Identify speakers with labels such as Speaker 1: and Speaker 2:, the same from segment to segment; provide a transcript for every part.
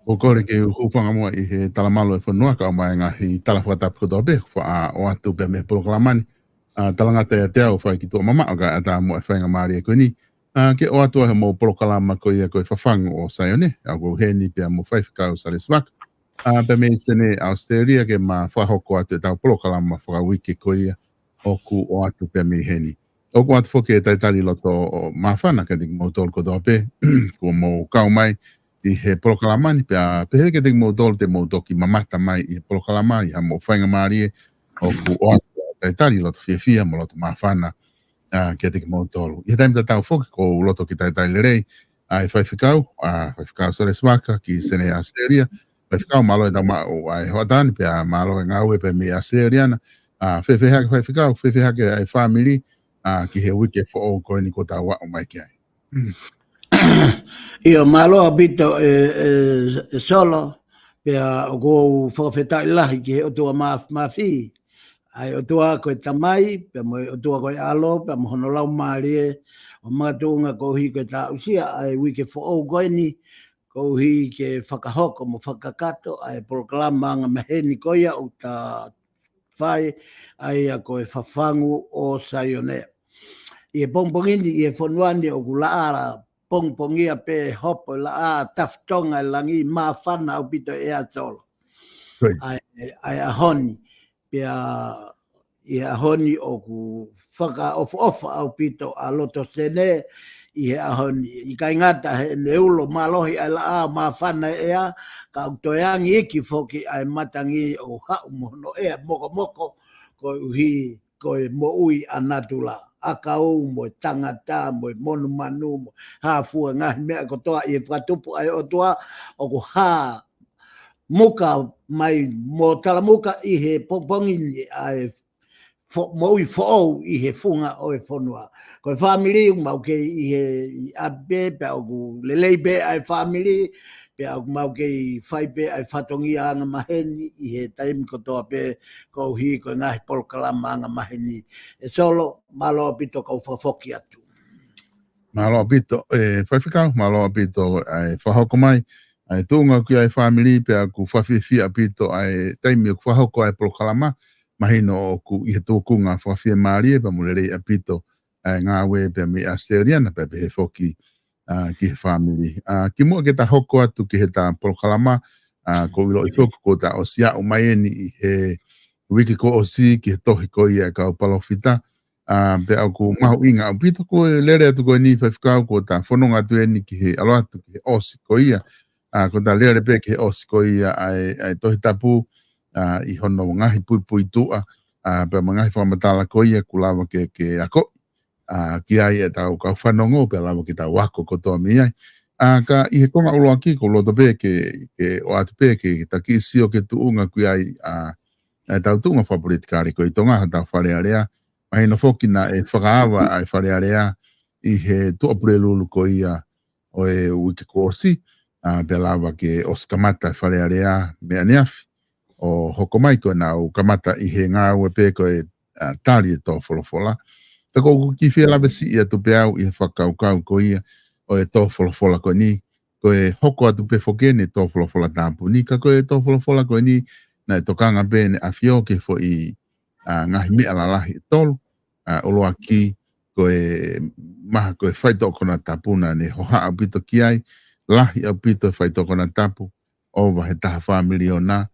Speaker 1: O kore ke hufanga mo I he talamalo e whanua ka o mai ngahi talawhata pukoto be wha o atu pe me proklaman talanga te o whai ki tua mama o ka ata mo e whainga maari e koe ni ke o atu he mo proklama ko ia koe whawhangu o Saione au ko heni pe mo whaifika o Sareswaka pe me sene Australia ke ma whahoko atu e tau proklama whaka wiki ko ia o ku o atu pe me heni o ku atu whoke e taitari loto o mawhana ka dik mo tol ko pe ko mo kau mai I he proklaman pe he ke te mo dol te mo doki mamata mai I proklama I ha mo whainga maari o ku o atu tari loto fia mo loto mawhana ke te mo dolu. I taimta tau whoki ko loto ki tai lerei ai whaifikau Sareswaka ki sene Australia whaifikau malo e tau mao ai hoatani pe malo e ngaue pe me Australiana whewhehake whaifikau whewhehake ai family ki he wike fo o koe ni ko tau wa o mai ki ai.
Speaker 2: Io malo abito solo per go forfetai lahi ki o tua mafi ai o tua ko tamai pe mo o tua ko alo pe mo no lau mari o matunga ko hi ko ta usia ai wiki fo o goini ko hi ke whakahoko mo whakakato ai proklama nga maheni ko ia o ta fai ai a ko e whawhangu o Saione. I e pongpongini I e whanuani o kulaara pongpongia pe hopo la a taftonga langi ma whana au pito e atolo. Ai a honi pe a honi o ku whaka ofa au pito a loto sene I a honi I kai ngata he neulo malohi ai la a ma whana ea ka utoeangi iki foki ai matangi o hau mono ea moko ko uhi ko mo ui anatula. Akau mo tangata mo monu manu mo ha fua ngahi mea ko toa I whatupu ai o toa o ko ha muka mai mo talamuka I he pongpongini ai mo ui fo I he funga o e whonua. Ko family mau ke I he abe pe o ku lelei be ai family pe au mau ke whai pe ai whatongi anga maheni I he taimi ko toa pe ko hi ko ngahi polkalama anga maheni. E solo malo apito kau whafoki atu.
Speaker 1: Malo apito whaiwhikau, malo apito ai whahoko mai, ai tūnga ki ai family pe aku whawhiwhi apito ai taimi o whahoko ai polkalama, mahino o ku I he tōkunga whawhia maari pa mulere apito ai ngā we pe me Australiana pe he whoki ki he family. Ki mua ke ta hoko atu ki he ta polkalama, ko ilo I toku ko ta o sia o mai eni I he wiki ko o si ki he tohi ko ia ka o palofita, pe au ko mahu inga au pito ko lere atu ko ni whaiwhikau ko ta whanonga atu eni ki he alo atu ki he osi ko ia, ko ta lere pe ki he osi ko ia ai tohi tapu I hono ngahi pui tua, pe ngahi whamatala ko ia kulawa ke ako, ki ai e tau kau whanongo pe lawa ki tau wako ko toa mi ai. Ka I he konga ulo aki ko loto pe ke o atu pe ke ta ki sio ke tuunga kui ai tau tuunga whapolitikari ko I tonga tau wharearea, mahi no whoki na e whakaawa ai wharearea I he tuapurelulu ko ia o e wiki ko osi, pe lawa ke oskamata wharearea mea neafi, o hokomai ko na o kamata I he ngā ue pe ko e tari e tō wholofola. Pe ko ki whia lawe si ia tu pe au I he whakaukau ko ia o e tō wholofola ko ni, ko e hoko atu pe whokene tō wholofola tāpu ni, ka ko e tō wholofola ko ni, na e tokanga pe ne awhio ke fo I ngahi mea lalahi e tolu, oloa ki ko e maha ko e whaitoko na tapuna ne hoha au pito ki ai, lahi au pito e whaitoko na tapu, ova he taha whamili o nā,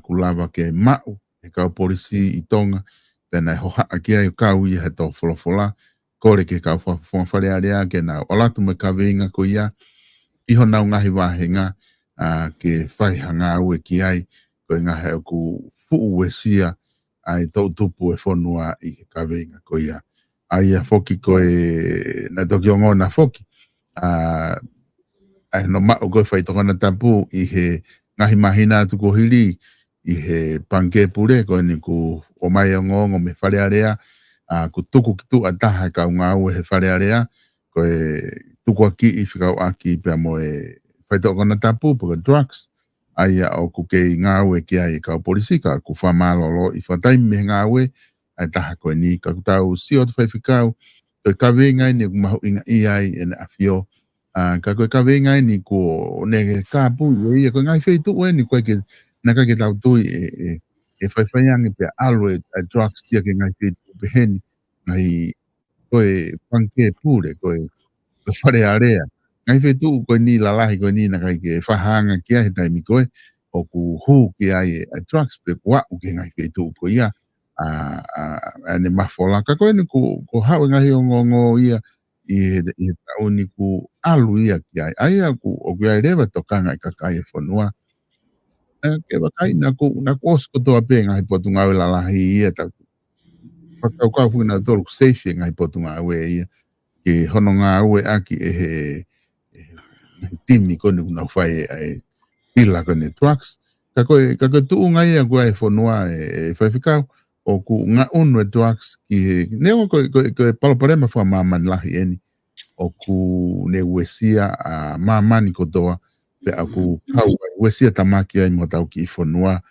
Speaker 1: kulawa ke mau, e kau polisi I tonga, pena e hoha ki ai o kau ia he tō wholofola, kore ke kau whawharearea ke nā olatu me ka veinga ko ia, iho nau ngahi wāhenga ke whaihanga ue ki ai, ko i ngahi au ku fuu e sia, ai tau tupu e whonua I he ka veinga ko ia. Ai a whoki ko e na toki o ngona whoki, ai no mao koe whaitokana tapu I he ngahi mahina atu ko hili, I he panke pure ko ni ku o mai o ngongo me wharearea, ku tuku ki tu ataha ka ngā ue he wharearea, ko e tuku aki I whikau aki pia mo e whaitokana tapu po drugs, ai o ku kei ngā ue ki ai ka polisi ka ku whamalolo I whataimi me ngā ue, ai taha koe ni ka kutau si o tu whaiwhikau, ko ka vengai ni ku mahu inga I ai e na awhio, ka koe ka venga ni ko ne ka pu ia ko ngai fei tu ni ko ke na ka ke tau tu e fai ang pe alwe drugs ia ke ngai fei tu pe hen ngai ko e panke pure ko e fare area ngai fei tu ko ni la la ko ni na kai ke fa hanga kia he tai mi ko o ku hu ki ai drugs pe wa u ke ngai fei tu ko ia ne mafola ka ko ni ko ha ngai ngo ia i tauni ku alu ia ki ai aku o ki ai rewa tokanga i kakai e whanua. Ke wakai na ku osko toa pe ngai potu ngau la lahi ia ta pakau kau fu na tolu safe ngai potu ngau e ia ki hono ngau e aki e he timi koni kuna whai e tila koni trucks. Ka koe tu ngai a kua e whanua e whaiwhikau o ku ngā unu e trucks ki he neo koe paloparema wha mamani lahi eni o ku ne wesia a mamani kotoa pe aku kau wesia tamaki ai mo tau ki fonua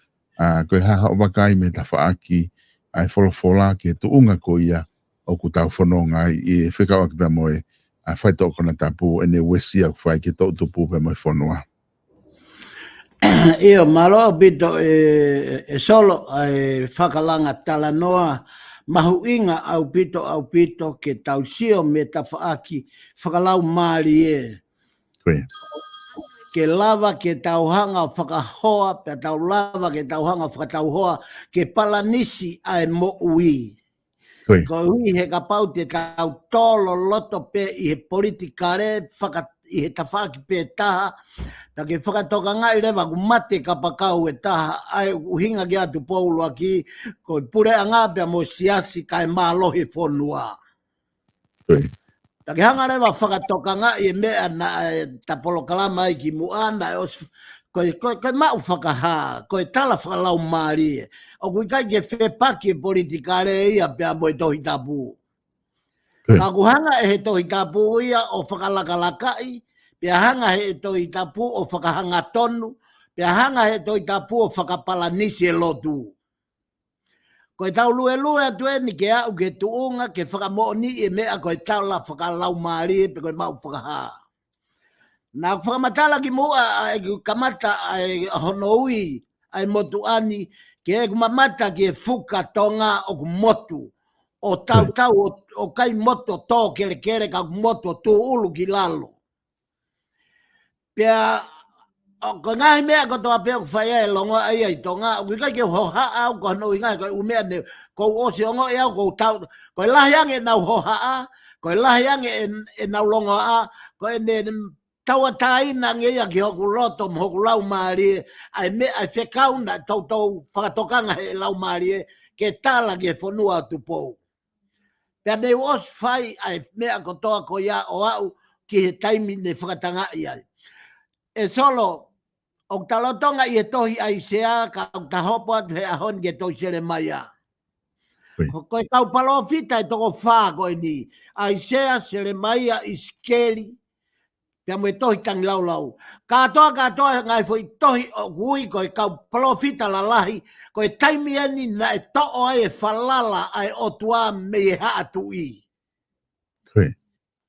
Speaker 1: ko ha o bakai me ta faaki ai fola ki tu unga ko ia o ku tau fononga i fika o ki mo a fai to kona tapu e ne wesia fai ki to tu pu pe mo fonua
Speaker 2: io malo bito e solo e whakalanga talanoa mahuinga au pito ke tausio me ta whaaki whakalau maari e.
Speaker 1: Koe.
Speaker 2: Ke lava ke tauhanga whakahoa, pe tau lava ke tauhanga whakatauhoa ke palanisi ai mo ui.
Speaker 1: Koe.
Speaker 2: Ko hui he ka pau te tau tolo loto pe i he politikare, i he tawhaki pe taha, ta ke whakatoka ngai rewa ku mate ka pakau e taha, ai uhinga ki atu poulu aki, ko pure anga pia mo siasi kai mālohi whonua.
Speaker 1: Koe.
Speaker 2: Ta ke hanga rewa whakatoka ngai e mea na tapolo kalama i ki muana, koe mau whakaha, koe tala whakalau maari e. O kui kai ke whepaki e politikare ia pia mo i tohi tapu. Ka kuhanga e he tohi tapu ia o whakalakalakai, pia hanga he tohi tapu o whakahanga tonu, pia hanga he tohi tapu o whakapalanisi e lotu. Koe tau lue atu e ni ke au ke tuunga ke whakamooni e mea koe tau la whakalau maari e pe koe mau whakaha. Nā whakamatala ki mua ai kamata ai honoui ai motu ani ke e kumamata ki e fuka tonga o ku motu. O tau o kai moto tō kere ka moto tū ulu ki lalo. Pea, ko ngai mea ko toa peo kwhai e longo ai ai tonga, o kai ke hoha au ko hanoi ngai ko umea ne, ko osi ongo e au ko tau, ko lahiang e nau hoha a, ko lahiang e nau longo a, ko e ne taua taina ngia ki hoku loto mhoku lau maari ai me ai whekau na tau whakatokanga he lau maari ke tala ki e whanua tu pou. Pea nei os whai ai mea ko toa ko ia o au ki he taimi ne whakatanga ia. E solo, o talotonga i e tohi ai sea ka o tahopo atu he ahon ke tohi sere mai a. Koe kau palofita e toko whaa koe ni. Ai sea sere mai a iskeli. Pea mo e tohi tangi laulau. Katoa ngai fo i tohi o gui koe kau palofita la lahi. Koe taimi eni na e to'o ai e falala ai o tua me e haa tu i.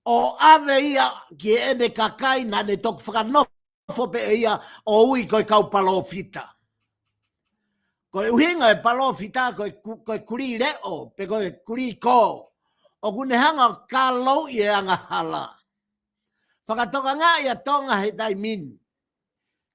Speaker 2: O ave ia ki e ene kakai na ne toku whakanofo pe ia o ui koe kau palofita. Koe uhinga e palofita koe kuri leo pe koe kuri ko. O kune hanga ka lau i e anga hala. Whakatoka ngā ia tonga he tai min.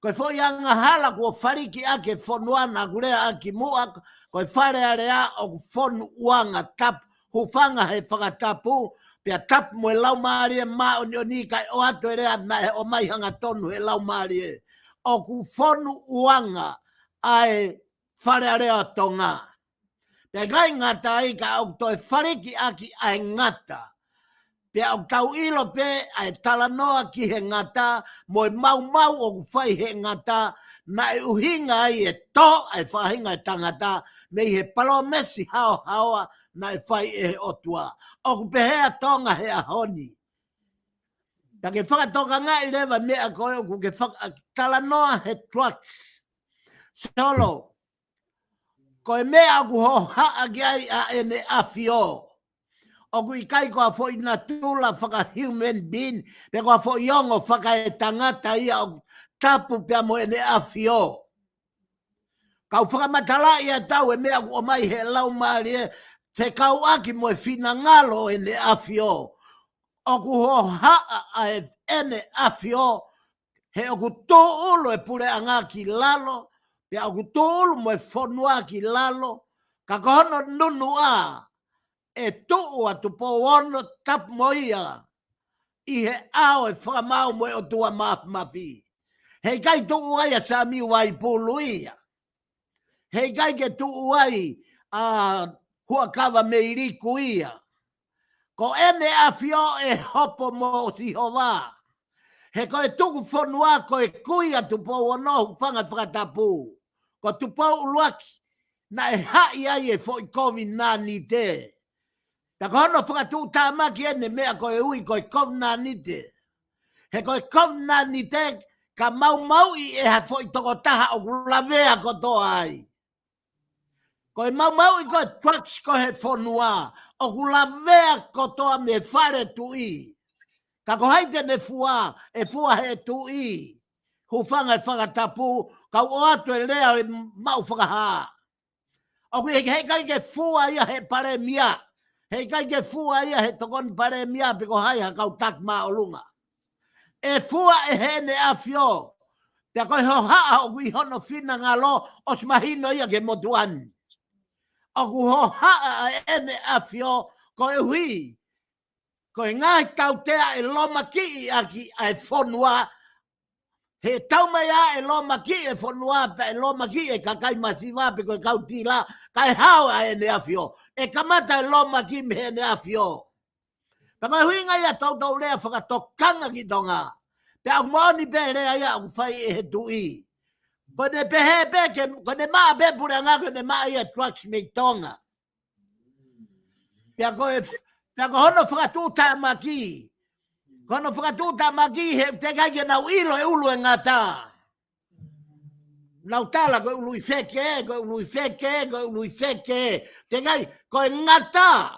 Speaker 2: Koe fo i anga hala kua whariki ake whonuana kurea aki mua, koe whare area o whonu uanga tap, hufanga he whakatapu, pia tap mo e lau maari e maa o ni kai o ato e rea na he o mai hanga tonu he lau maari e. O ku whonu uanga ai whare area tonga. Pia gai ngata ai ka au toi whariki aki ai ngata. Pea o tau ilo pe ai talanoa ki he ngata, mo e mau o whai he ngata, na e uhinga ai e tō ai whahinga e tangata, me he palomesi haoa na e whai e he otua. O ku pehea tonga he ahoni. Ta ke whakatoka ngā i rewa mea koe o ku ke talanoa he trucks. Solo, koe mea ku ho haa ki ai a ene awhio. o kui kai koa fo ina tula whaka human being, pe koa fo iongo whaka e tangata ia o tapu pia mo ene awhio. Kau whakamatala ia tau e mea o mai he lau maari e, te kau aki mo e whina ngalo ene awhio. O ku ho haa a e ene awhio, he o ku tō ulo e pure anga ki lalo, pe o ku tō ulo mo e whonua ki lalo, ka kohono nunu a, e tuu atu po ono tap moia, i he ao e whakamau mo e o tua mafi. Hei kai tuu ai a sa miu ai pulu ia. Hei kai ke tuu ai a hua kawa me iriku ia. Ko ene a fio e hopo mo si hova. He ko e tuku whanua ko e kui atu po ono whanga whakatapu. Ko tupo uluaki na e hai ai e fo i COVID-19 te. Ta kono whakatū tāmaki ene mea ko e ui ko e COVID-19. He ko e COVID-19 ka mau i e ha fo i toko taha o kulavea ko toa ai. Ko e mau i ko e trucks ko he whonua o kulavea ko toa me whare tu i. Ka ko haite ne fua e fua he tu i. Hufanga e whakatapu ka o atu e lea e mau whakaha. O kui he kai ke fua ia he pare mia. Hei kai ke fua ia he tokon pare mia piko hai ha kau tak maa o lunga. E fua e hene a fio. Te koe ho haa o kui hono fina ngalo o smahino ia ke motuan. O ku ho haa e hene a fio ko e hui. Ko e ngai tautea e loma ki aki a e whonua. He taumai a e loma ki e whonua pe e loma ki e kakai masiwa pe koe kau tila. Kai hao a hene a fio. E kamata e loma ki me hene a fio. Paka hui ngai a tau lea whakatokanga ki tonga. Pe au maoni pe lea ia au whai e he tui. Ko ne pehe pe, ko ne maa pe pure ngā, ko ne maa ia trucks me tonga. Pe ako hono whakatūta maki. Hono whakatūta maki he te kai ke nau ilo e ulu e ngata. Nau tala ko ului feke, ko ului feke, ko ului feke. Te kai, ko e ngata.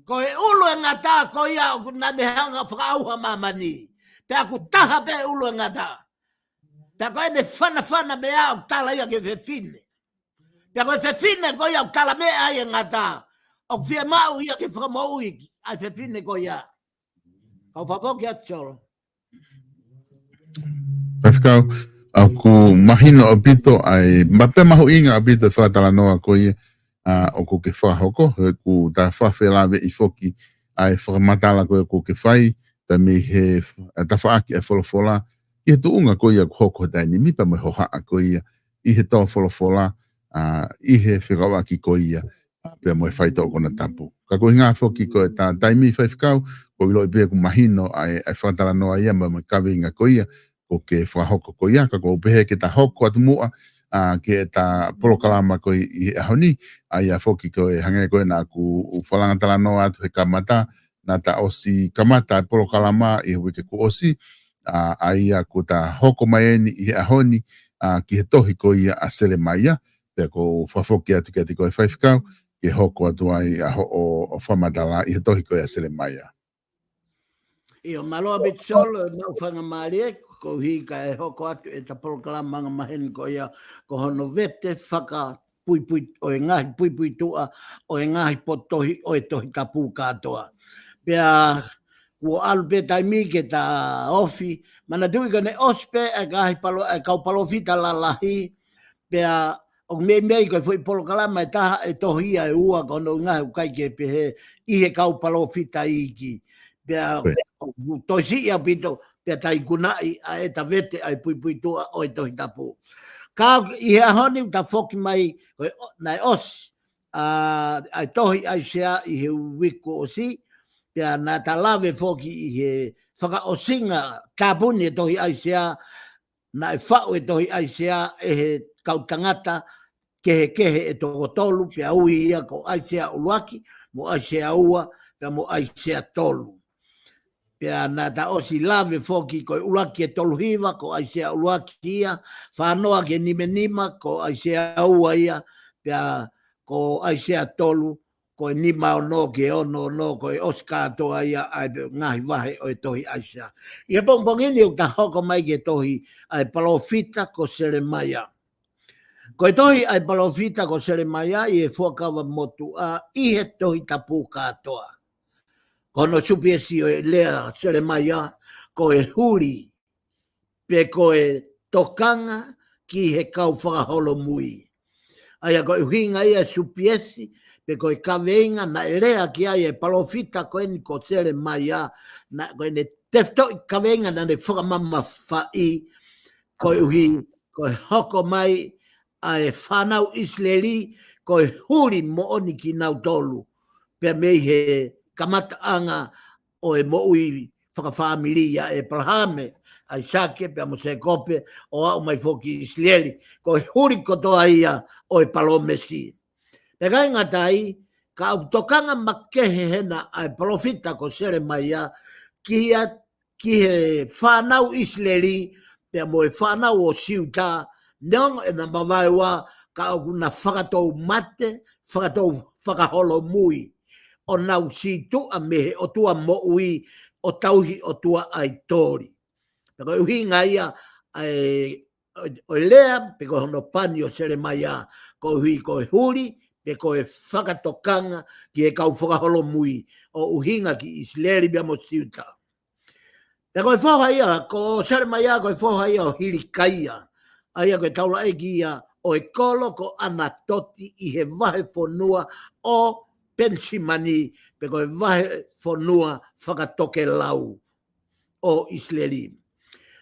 Speaker 2: Ko e ulu e ngata, ko ia o nane hanga whakauha mamani. Te aku taha pe ulu e ngata. Te ako ene whana me au tala ia ke whewhine. Te ako e whewhine ko ia o tala me ai e ngata. O whia mau ia ke whakamau iki, ai whewhine ko ia. Kau whakoki atcholo.
Speaker 1: Whawhikau, aku mahino o pito ai mape mahu inga o pito whakatala noa ko ia o ko ke whahoko, ku ta whawhelawe i foki ai whakamatala ko ko ke whai, ta me he ta whaaki e wholofola, i he tuunga ko ia hoko taini, mipa me hoha ko ia, i he tau wholofola, i he whirawaki ko ia, pia mo e whaita o kona tapu. Ka ko hinga foki ko e ta taimi whawhikau, ko ilo i pia ku mahino ai whakatala noa ia ma me kawe inga ko ia, ko ke whahoko ko ia, ka ko upehe ke ta hoko atu mua, ke ta polokalama ko i ahoni, ai a foki ko e hange ko e na ku whalangatala noa atu he kamata, na ta osi kamata e polokalama i huike ku osi, ai a ku ta hoko mai i ahoni, ki he tohi ko ia a sele mai ia, pia ko whafoki atu ke ati ko e whaifikau, ke hoko atu ai o whamadala i he tohi ko ia sele mai ia.
Speaker 2: Io maloa bitsolo no whanga marie, ko hi ka e hoko atu e ta polokalama maheni ko ia, ko hono vete whaka pui o e ngahi pui tua, o e ngahi potohi o e tohi tapu katoa. Pea kua alu pe taimi ke ta ofi, mana tui ka ne ospe e kau palofita lalahi, pea o mei ko foi polokalama e taha e tohia e ua ka ono ngahi ukai ke pehe i he kau palofita iki. Pea toisi ia pito, pea tai kunai a e ta vete ai pui tua o e tohi tapu. Ka i he ahoni ta foki mai nai os, ai tohi ai sea i he wiko osi, pea na ta lave foki i he whaka osinga tāpuni e tohi ai sea, na e whau e tohi ai sea e he kautangata, kehe e toko tolu, pea ui ia ko ai sea uluaki, mo ai sea ua, pea mo ai sea tolu. Pea na ta osi lave foki ko uluaki e tolu hiva, ko ai sea uluaki ia, whanoa ke nime nima, ko ai sea ua ia, pea ko ai sea tolu, koe nima o no ke ono no koe oska toa ia ai ngahi wahe o e tohi aisa. Ia pongpongini o ta hoko mai ke tohi ai palofita ko Seremaia. Koe tohi ai palofita ko Seremaia i e fuakawa motu a i he tohi tapu katoa. Kono supiesi o e lea Seremaia koe huri pe koe tokanga ki he kau whakaholo mui. Aia koe hinga ia supiesi pe koe kaweinga na lea ki ai e palofita koe ni ko Seremaia na koe ne tefto i kaweinga na ne whakamama whai koe uhi koe hoko mai ai whanau Israeli koe huri mo oni ki nau tolu pe mei he kamata anga o e mo ui whakawhamilia e Abrahame ai sake pe amo se kope o au mai foki Israeli koe huri kotoa ia o e palomesi. E kai ngatai ka au tokanga makehe hena ai palofita ko Seremaia ki he whanau Israeli pe amo e whanau o siuta neongo e na mawaiwa ka au kuna whakatou mate, whakatou whakaholo mui. O nau si tua mehe o tua mo ui o tauhi o tua ai tori. Peko uhinga ia o lea pe ko hono pani o Seremaia ko hui ko huri pe ko e whakatokanga ki e kau whakaholo mui o uhinga ki Israeli bia mo siuta. Peko e whoha ia ko Seremaia ko e whoha ia o Hilikaia. Aia ko e taula e ia o e kolo ko Anatoti i he wahe whonua o Pensimani pe koe wahe whonua whakatoke lau o Israeli.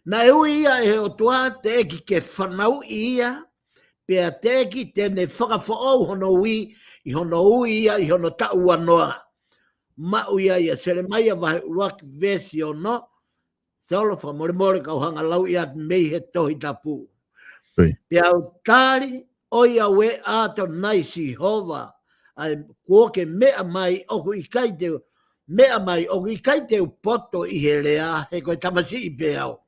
Speaker 2: Na e ui ia e o tua te eki ke whanau ia pe a te eki tene whakawhaou hono ui i hono ui ia i hono taua noa. Ma ui ia Seremaia wahe uruaki vesi o no solo whamore kau hanga lau ia mei he tohi tapu. Pe au tari o ia we ato naisi hova ai kuoke mea mai oku i kai teo mea mai oku i kai teo poto i he lea he koe tamasi i peao.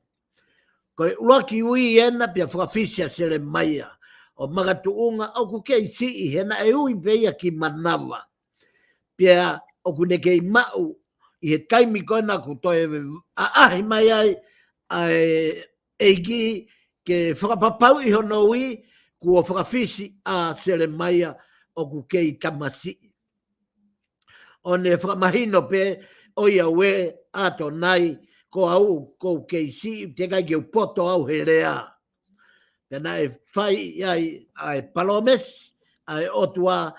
Speaker 2: Koe uaki ui ena pia whakawhisia Seremaia o magatuunga oku kei si i hena e ui peia ki manawa. Pia oku ne kei mau i he taimi koe na ku toe a ahi mai ai eiki ke whakapapau i hono ui kua whakawhisi a Seremaia o ku kei tamasi. O ne whakamahino pe o ia we ato nai ko au ko kei si te kai ke poto au he rea. Pena e whai ai palomes ai otua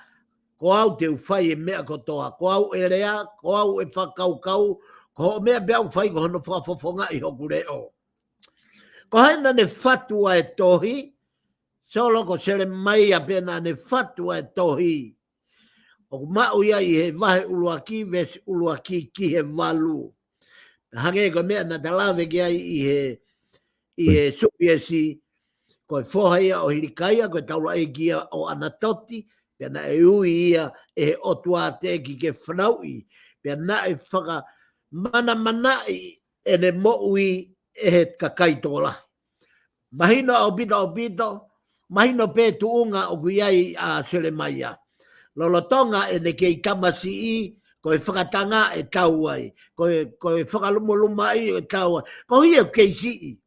Speaker 2: ko au te whai e mea kotoa. Ko au e rea, ko au e whakaukau, ko mea bea au whai ko hono whakafofonga i hoku reo. Ko haina ne whatua e tohi, solo ko Seremaia pena ne whatua e tohi. O mau ia i he wahe uluaki ves uluaki ki he walu. Hange ko mea na talawe ki ai i he supiesi ko e whoha ia o Hilikaia ko e taula e kia o Anatoti pena e ui ia e otua te ki ke whanaui pena e whaka manai e ne moui e he kakaitola. Mahino au bito, mahino pe tuunga o kuiai a Seremaia. Lolotonga e ne kei tamasi i, ko e whakatanga e tau ai, ko e whakalumuluma i e tau ai, ko hi e kei si i.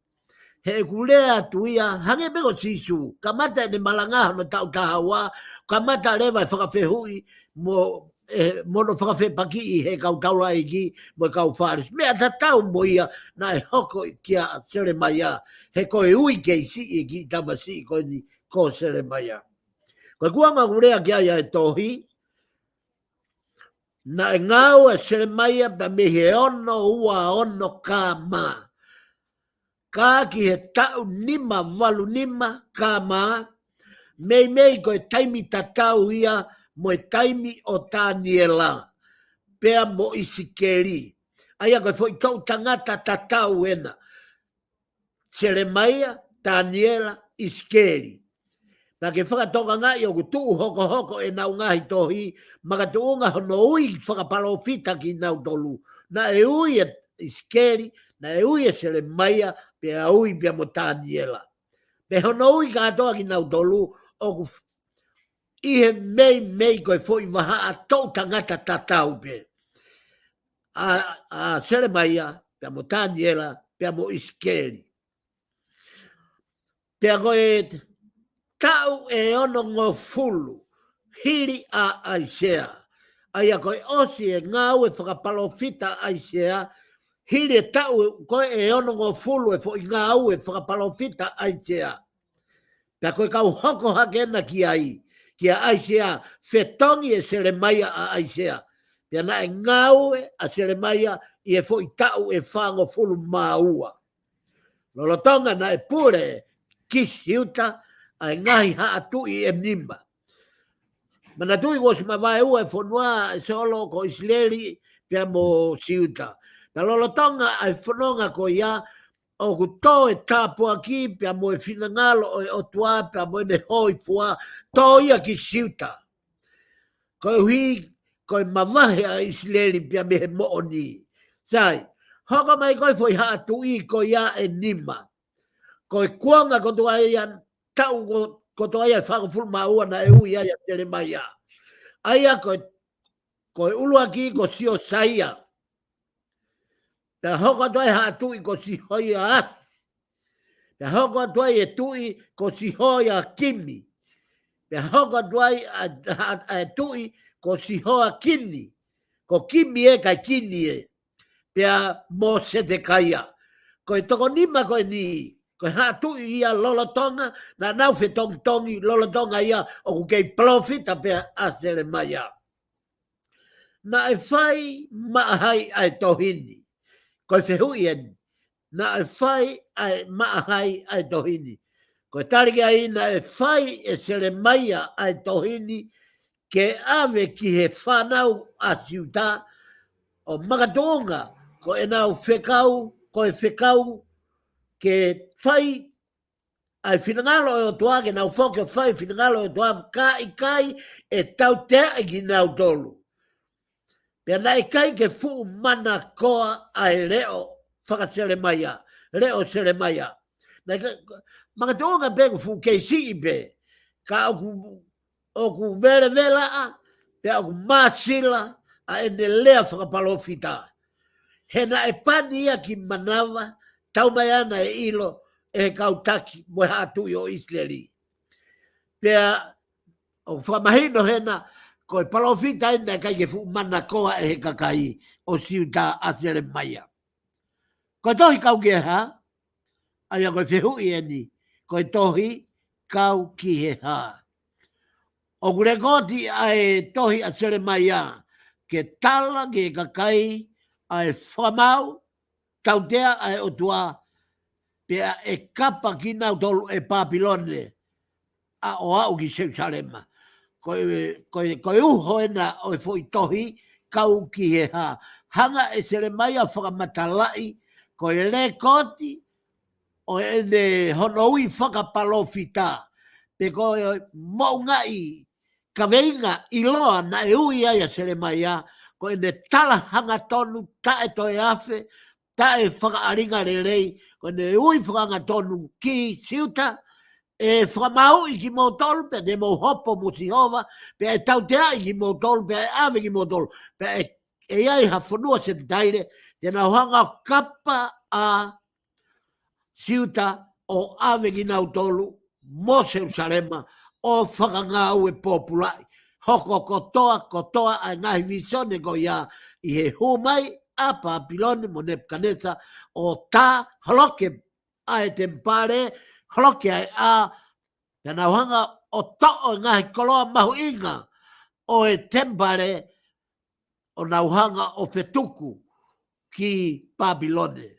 Speaker 2: He kulea tuia, hange peko sisu, kamata e ne malanga no tau tahawa, kamata lewa e whakawhehui, mono whakawhe paki i he kau taula e ki, mo kau wharis. Mea ta tau mo ia, na e hoko i kia Seremaia, he ko e ui kei si i ki tamasi i ko ni ko Seremaia. Koe kuanga kulea ki ai e tohi, na e ngau e Seremaia pa me he ono ua ono ka ma. Ka ki he tau nima walu nima ka ma, mei koe taimi tatau ia mo e taimi o Daniela, pea mo isikeri. Aia koe foi tau tangata tatau ena. Seremaia, Daniela, isikeri. Na ke whakatoka ngai o kutu hoko e nau ngahi tohi, makatuunga hono ui whakapalofita ki nau tolu. Na e ui e iskeri, na e ui e Seremaia, pe a ui pia mo Daniela. Pe hono ui katoa ki nau tolu, I he mei koe fo i waha a tau tangata tatau pe. A Seremaia, pia mo Daniela, pia mo Iskeli. Pia koe tau e ono ngō fulu, hiri a Aisea. Aia koe osi e ngau e whakapalofita Aisea, hiri e tau koe e ono ngō fulu e fo i ngau e whakapalofita Aisea. Pia koe kau hoko hakena ki ai, ki a Aisea, whetongi e Seremaia a Aisea. Pia na e ngau e a Seremaia i e fo i tau e whango fulu maua. Lolotonga na e pure kisi uta a ngahi ha atu i e nimba. Mana tui ko si mawai ua e whanua e solo ko Isleri pia mo siuta. Na lolotonga ai whanonga ko ia o ku tō e tāpua ki pia mo e whinangalo o tua pia mo e ne hoi fua tō ia ki siuta. Ko hui ko mamahe a Isleri pia me he mooni. Sai, hoko mai koe foi ha atu i ko ia e nima. Ko e kuanga ko tua ia tau ko tua ia whako fulu maua na e ui ia Seremaia. Aia ko e ulu aki ko si o saia. Ta hoko tua ha atu i ko si hoi a as. Ta hoko tua e tui ko si hoi a kimi. Ta hoko tua a tui ko si hoi a kini. Ko kimi e kai kini e. Pea mo se te kaia. Ko e toko nima ko e ni. Ko ha tu ia lolotonga na nau fe tongi lolotonga ia o ku kei profita pea a Seremaia. Na e whai maahai ai tohini. Ko e whehui en. Na e whai ai maahai ai tohini. Ko e tariki ai na e whai e Seremaia ai tohini ke ave ki he whanau a siuta o Magatonga. Ko e nau whekau, ko e whekau ke whai ai whinangalo e o toa, ke nau whoke whai whinangalo e o toa, kai e tau tea e ki nau tolu. Pea nai kai ke fu mana koa ai leo whaka Seremaia, leo Seremaia. Magatonga pe ku fu keisi ipe, ka oku vele vela a, pea oku masila a ene lea whakapalofita. Hena e pani ia ki manawa, tau mai ana e ilo e kautaki mo e hatu i o Isleri. Pea o whamahino hena, ko e palofita ena e kai ke fu mana koa e he kakai o siuta a Seremaia. Ko tohi kau ki ha, aia ko e whehui eni, ko e tohi kau ki he ha. O kure koti a e tohi a Seremaia, ke tala ke kakai ai whamau, tautea ai o tua, pea e kapa ki nau tolu e Papilone, a o au ki Jerusalema. Koe uho ena o e foi tohi, kau ki he ha. Hanga e Seremaia whakamatalai, koe le koti, o ene honoui whakapalofita, pe koe maungai, ka veinga iloa na e ui ai a Seremaia, ko ene tala hanga tonu, ta e toi afe, ta e whakaaringa rei, ko ene ui whakanga tonu ki siuta, e whakamau i ki motol, pe ne mo hopo mo Sihova, pe e tautea i ki motol, pe e ave ki motol, pe e ai ha whanua se te taire, te nau hanga kapa a siuta o ave ki nau tolu, mo Jerusalema, o whakangau e populai. Hoko kotoa a ngahi visone ko ia i he humai a Papilone mo Nebukadneza o tā holoke a e tempare, holoke a te nauhanga o to'o ngahi koloa mahu inga o e tempare o nauhanga o fetuku ki Papilone.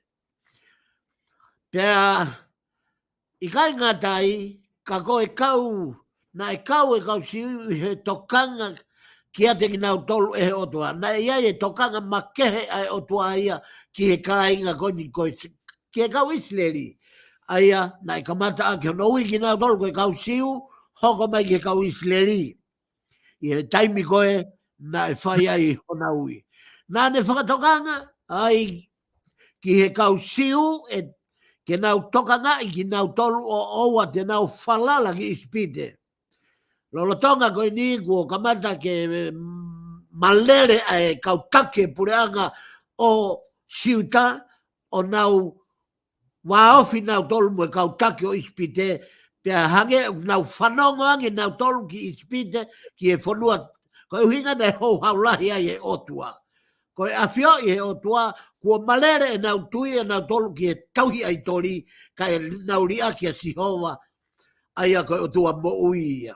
Speaker 2: Pea i kai ngatai ka koe kau na e kau siu he tokanga ki a te nau tolu e he otua. Na ia e tokanga makehe ai otua ia ki he kāinga koni koe ki he kau Isleri. Aia na e kamata a ki hono ui ki nau tolu koe kau siu hoko mai ki he kau Isleri. I he taimi koe na e whai ai hona ui. Nā ne whakatokanga ai ki he kau siu e ke nau tokanga i ki nau tolu o oua te nau whalala ki ispite. Lolotonga koe ni kua kamata ke malere ai kautake pureanga o siuta o nau waofi nau tolu mo kautake o ispite pe hange nau whanongo ange nau tolu ki ispite ki e whanua koe uhinga nei hou haulahi ai e otua koe awhio i he otua kua malere e nau tui e nau tolu ki e tauhi ai tori ka e nau ria ki a sihova ai a koe otua mo ui ia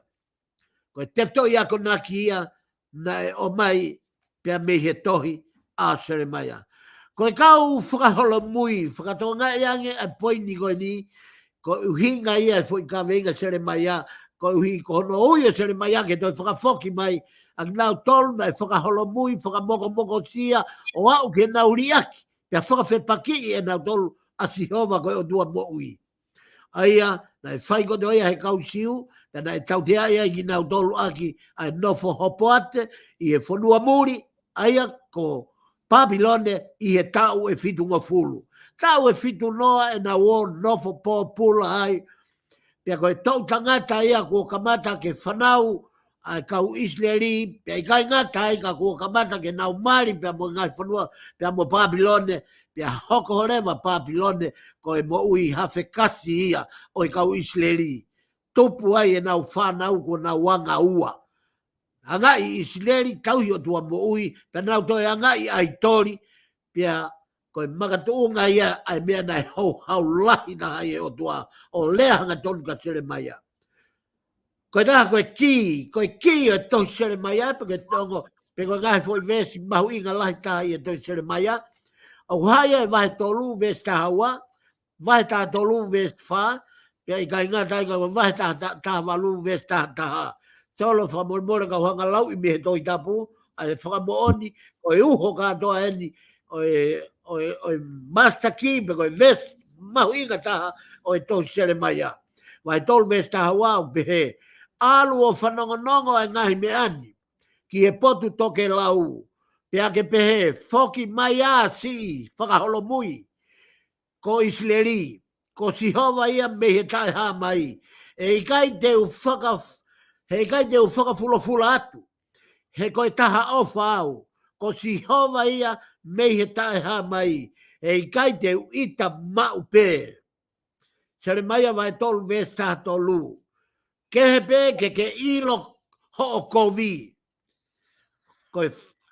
Speaker 2: koe tefto ia ko naki ia na e o mai pia me he tohi a sere mai a. Koe kau whakaholo mui, whakatonga i ange a poini koe ni, ko uhinga ia e fwoi ka venga sere mai a, ko uhi ko hono ui e sere mai a ke toi whakafoki mai, ang nau tolu na e whakaholo mui, whakamoko sia, o au ke nau riaki, pia whakawhepaki e nau tolu a sihova koe o dua mo ui. Aia, na e whai kote oia he kau siu, na e tautea ia i nau tolu aki, a nofo hopoate, i e whanua muri, aia ko Papilone i he tau e fitu ngā fulu. Tau e fitu noa e na o nofo pō pula ai. Pia koe tau tangata ia kua kamata ke whanau ai kau Israeli. Pia i kai ngata ai ka kua kamata ke nau mari pia mo ngai whanua pia mo Papilone. Pia hoko horewa Papilone koe mo ui hawhe kasi ia o i kau Israeli. Tupu ai e nau whanau ko nau wanga ua. Angai Israeli tauhi o tua mo ui, pe nau toi angai ai tori, pia koe makatuunga ia ai mea nai hau lahi na hai o tua, o lea hanga tonu ka sere mai a. Koe taha koe ki o tohi sere mai a, pe koe ngai foi vesi mahu inga lahi taha i e tohi sere mai a. Au haia e vahe tolu vesi taha ua, vahe taha tolu vesi wha, pia i kai ngā taiga vahe taha walu vesi taha. Solo whamormore ka hanga lau i mehe toi tapu, a e whakamooni, o e uho katoa eni, o e master key, pe ko e vest, mahu inga taha, o e tohi sere mai a. Vai tolu vest taha wau, pehe, alu o whanongonongo e ngahi me ani, ki e potu toke lau, pe ake pehe, foki mai a si, whakaholo mui, ko Israeli, ko sihova ia mehe tai ha mai, e ikai teu he kai te whakafulafula atu. He koe taha ofa au. Ko si hova ia mei he tae ha mai. He kai te ita mau pē. Sere mai a vai tolu ves taha tolu. Ke he pē ke ilo ho o kovi. Koe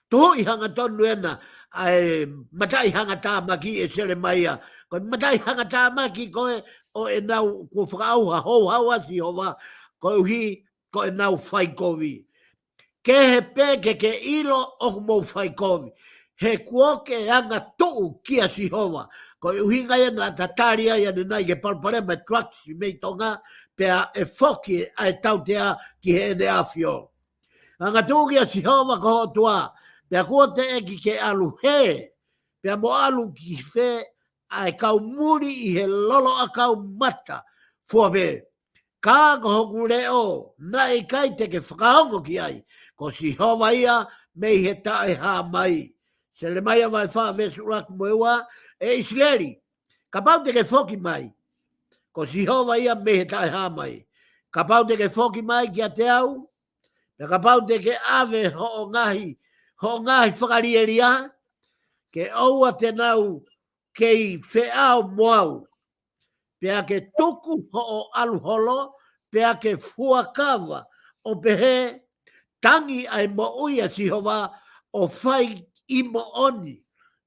Speaker 2: tuhi hanga tonu ena. Ai matai hanga tā maki e sere mai a. Koe matai hanga tā maki koe o e nau kua whakauha hou si hova. Koe uhi ko e nau whai kovi. Ke he pē ke ilo o mo whai kovi. He kuoke anga tuu kia si hova. Ko e uhinga ia na tataria ia ni nai ke palpare mai trucks mei tonga pea e whoki a e tautea ki he ene awhio. Anga tuu kia si hova ko ho tua. Pea kua te eki ke alu he. Pea mo alu ki whe a e kau muri i he lolo a kau mata. Fua pē. Ka ko hoku leo, na e kai te ke whakahongo ki ai, ko si hova ia, mei he tae ha mai. Se le mai a vai wha vesu laku moewa, e Israeli, ka pau te ke whoki mai, ko si hova ia, mei he tae ha mai. Ka pau te ke whoki mai ki a te au, ka pau te ke ave ho ngahi whakarieria, ke oua te nau kei wheao moau, pea ke tuku ho o aluholo, pea ke fuakawa o pehe tangi ai mo uia si hova o whai i mo oni,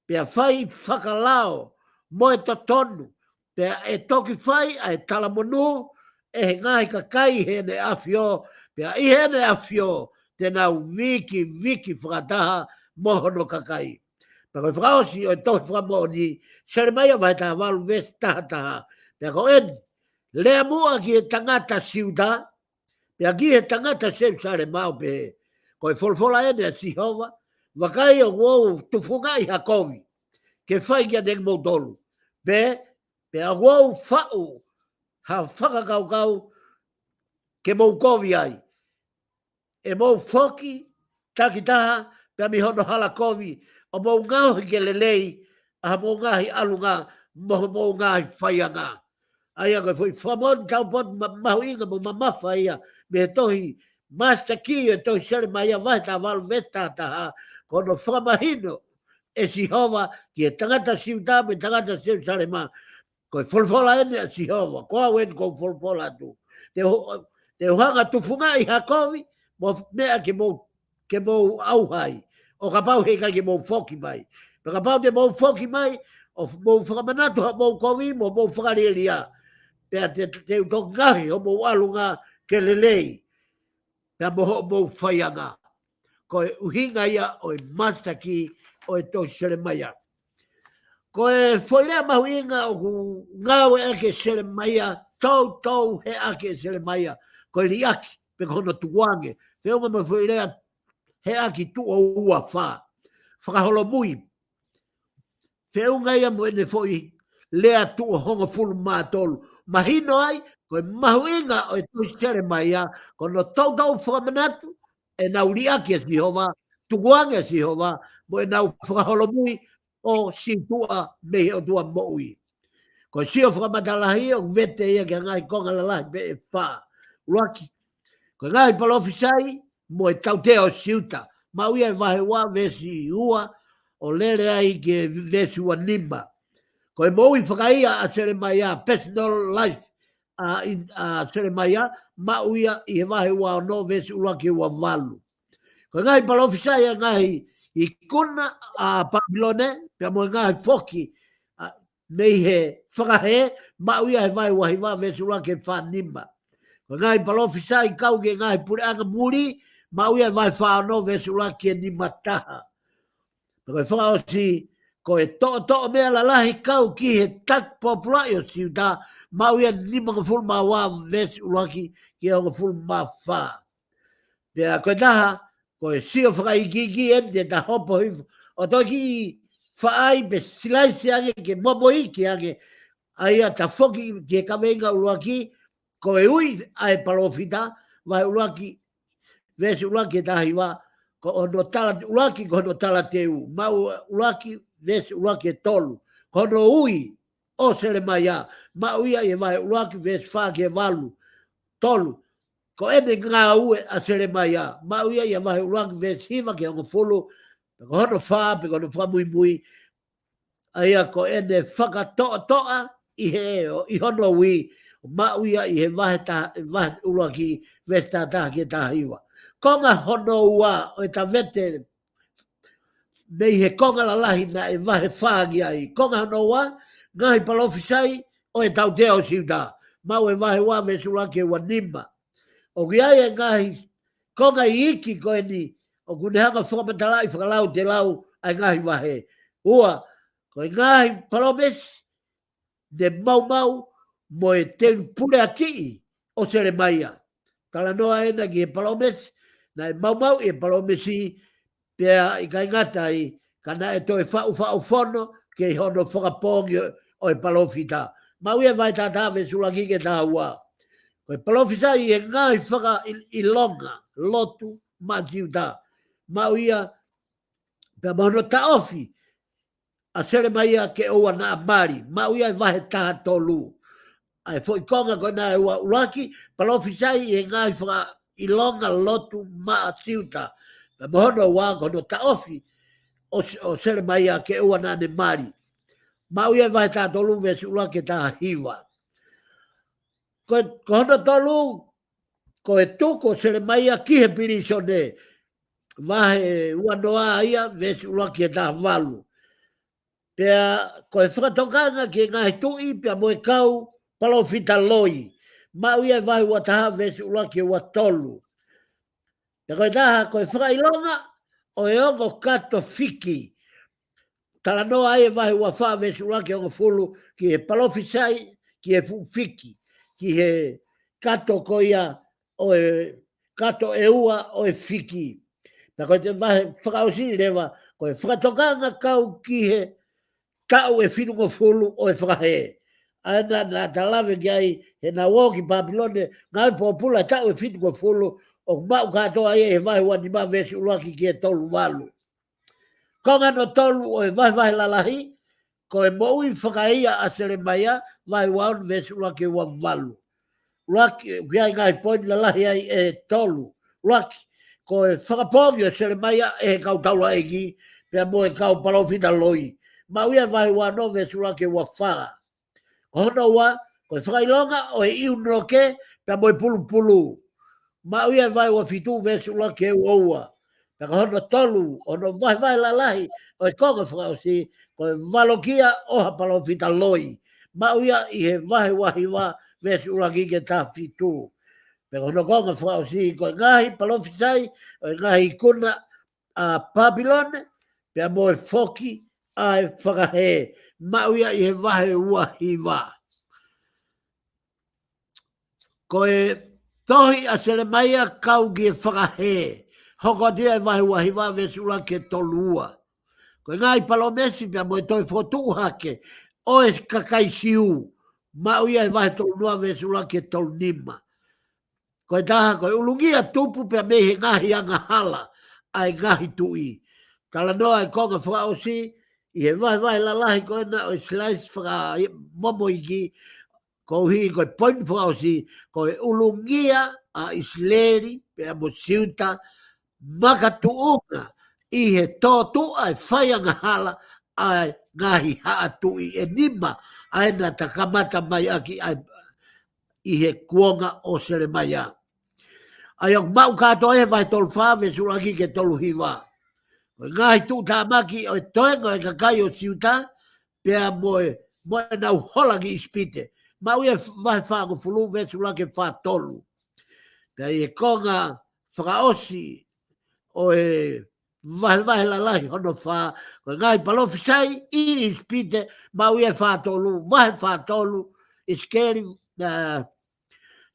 Speaker 2: pea whai whakalao mo e totonu, pea e toki whai ai talamonu, e he ngai kakai hene awhio, pea i hene awhio te nau wiki whakataha mohono kakai. Pea koe whakaosi o e toki whakamoni, sere mai o vai taha walu vesi taha. Pea ko eni, lea mua ki e tangata siuta, pea ki e tangata sare mau pe, ko e folfola ene a si hova, wakai o wou tufungai hakovi, ke whai kia dek moutolu, pea wou whau, ha whakakaukau, ke mou kovi ai, e mou whoki, takitaha, pea mi hono hala kovi, o mou ngauhi ke lelei, a mou ngahi alunga, mou ngahi whaianga. Aia koe foi famon tau pot mahu inga mo mamafa ia me tohi Masta ki e toi sele mai a vai ta valu vesta ta kono whamahino e si hova ki e tangata siuta me tangata siu sale ma ko folfola ene a si hova ko awen ko folfola tu te hanga tu funga i hakovi mo mea ke mo au hai o ka pau he ka ke mo foki mai ka pau te mo foki mai o mo whakamanato ha mo kovi mo whakarelia te utongahi o mo alunga ke lelei ta mo whaianga. Ko e uhinga ia o e mastaki o e tō Seremaia. Ko e wholea mahuinga o ku ngāwe ake Seremaia, tau he ake Seremaia, ko e riaki, pe kono tuwange, whiunga ma wholea he aki tu o ua whā. Whakaholo mui. Whiunga ia mo ene whoi lea tu o honga fulu mātolu. Mahino ai, ko e mahuinga o e tō Seremaia, kono tau whakamanatu, e nau riaki e si hova, tukuange e si hova, mo e nau whakaholomui o si tua me o tua moui. Ko si o whakamatalahi o vete ia ki ngai konga lalahi pe e wha. Uaki. Ko ngai palofisai mo e tauteo siuta. Maui e vahe wā vesi ua o lere ai ke vesi ua nimba. Ko e moui whakaia a Seremaia, personal life a Seremaia, mauia i he wahi wā no vesi uaki ua walu. Ko ngai palofisai a ngai i kuna a Papilone, pia mo ngai foki mei he whakahe, mauia he wahi wahi wā vesi uaki whanimba. Ko ngai palofisai kau ke ngai pureanga muri, mauia he wahi wā no vesi uaki e nima taha. Ko e whakaosi, ko e to'o mea lalahi kau ki he tak populai o siuta, mauia nima ka fulma wā vesi uaki ki o ka fulma wha. Pea koe taha, ko e sio whakaikiki ente ta hopo hifu. O toki whaai pe silaisi ake ke momoiki ake, aia ta whoki ke kamenga uruaki, ko e ui ai palofita, vai uruaki, vesi uruaki e tahiwa, ko ono tala uruaki, ko ono tala te u. Mau uruaki, vesi uruaki e tolu. Ko ono ui, o Seremaia, mau ia e vai uruaki, vesi whake e walu, tolu. Ko ene ngā ue a Seremaia, mau ia i a wahi uruaki vesi hiva ke ongo fulu, pe ko hono wha, pe ko hono whamui, aia ko ene whakatoa i he o i hono ui, mau ia i he wahi uruaki vesi tātaha ke tāhiwa. Konga hono ua o e ta vete, mei he konga la lahi na e wahi whaangi ai. Konga hono ua, ngahi palofisai o e tau teo siuta, mau e wahi ua vesi uruaki e ua nimba. O ki ai e ngahi, konga i iki koe ni, o kune hanga whakamatala i whakalau te lau ai ngahi wahe. Ua, koe ngahi palomes, de mau mo e te pule aki o Seremaia. Kala noa ena ki e palomes, na e mau e palomesi, pea i kai ngata i, kana e toi whau whono, ke i hono whakapongi o e palofita. Mau e vai tātāwe sulaki ke tā ua. Koe palofisa i e ngai whaka i longa, lotu, majiuta. Mau ia, pea mahono ta ofi, a Seremaia ke oua na amari. Mau ia i vahe taha tolu. Ai foi konga koe nā e ua uraki, palofisa i e ngai whaka i longa, lotu, majiuta. Pea mahono wā kono ta ofi, o Seremaia ke oua na ne mari. Mau ia i vahe taha tolu vesi uraki taha hiwa. Ko hono tolu, ko e tuko Seremaia ki he pirisone, vahe ua noa ia, vesi uruaki e taha walu. Pea, ko e whakatokanga ki ngahi tui, pea moe kau, palofita loi. Mau ia vahe ua taha, vesi uruaki e ua tolu. Pea koe taha, ko e whakailonga, o e ongo kato fiki. Tala noa e vahe ua wha, vesi uruaki e ongo fulu, ki e palofisai, ki e fiki. Ki he kato koia o e kato e ua o e fiki. Na koe te vahe whakaosi lewa, koe whakatokanga kau ki he tau e whinungo fulu o e whakahe. Aina na talawe ki ai he na woki Papilone, ngai pōpula tau e whinungo fulu o mau katoa e he vahe wani ma vesi uruaki ki e tolu walu. Konga no tolu o e vahe lalahi, ko e moui whakaia a Seremaia, vai waun vesi uruaki ua walu. Uruaki, kia ngai poini lalahi ai e tolu. laki. Ko e whakapongi o sere mai e kau taula eki, pia mo e kau palofina loi. Ma uia vai wano ve sulake wa whara. Hono wa, ko e whakailonga o e iu noke, pia mo e pulu pulu. Ma uia vai wa fitu ve sulake ua. Pia hono tolu, hono vai lalahi, o e konga whakaosi, ko e valokia oha palofina loi. Ma uia i he wahi wa ve sulake ke ta fitu. Pero no konga whakaosi, ko e ngahi palofisai, o e ngahi kuna a Papilone, pia mo e foki a e whakahe, mauia i he wahe uahi wā. Ko e tohi a sere maia kau ki e whakahe, hoko atia e wahe uahi wā vesula ke tolua. Ko e ngai palomesi pia mo e toi whotu hake, o e kakai siu, mauia e wahe tolua vesula ke tolnima. Ko e taha ko e ulungia tupu pia me he ngahi anga hala, ai ngahi tui. Kala noa e konga whakaosi, i he vai lalahi ko ena o i slice whaka momo iki, ko hi ko e point whakaosi, ko e ulungia a isleri, pia mo siuta, makatuunga, i he tōtu ai whaianga hala, ai ngahi haa tui e nima, ai na takamata mai aki ai, i he kuonga o sere mai a. Ai ok mau kato e vai tolu whawe suraki ke tolu hiwa. Ngai tu ta maki o toenga e kakai o siuta, pia moe nau holangi ispite. Mau e vai whaango fulu vesu lake wha tolu. Pia e konga whakaosi o e vai lalahi hono wha, ngai palofisai i ispite, mau e wha tolu, vai wha tolu, iskeri,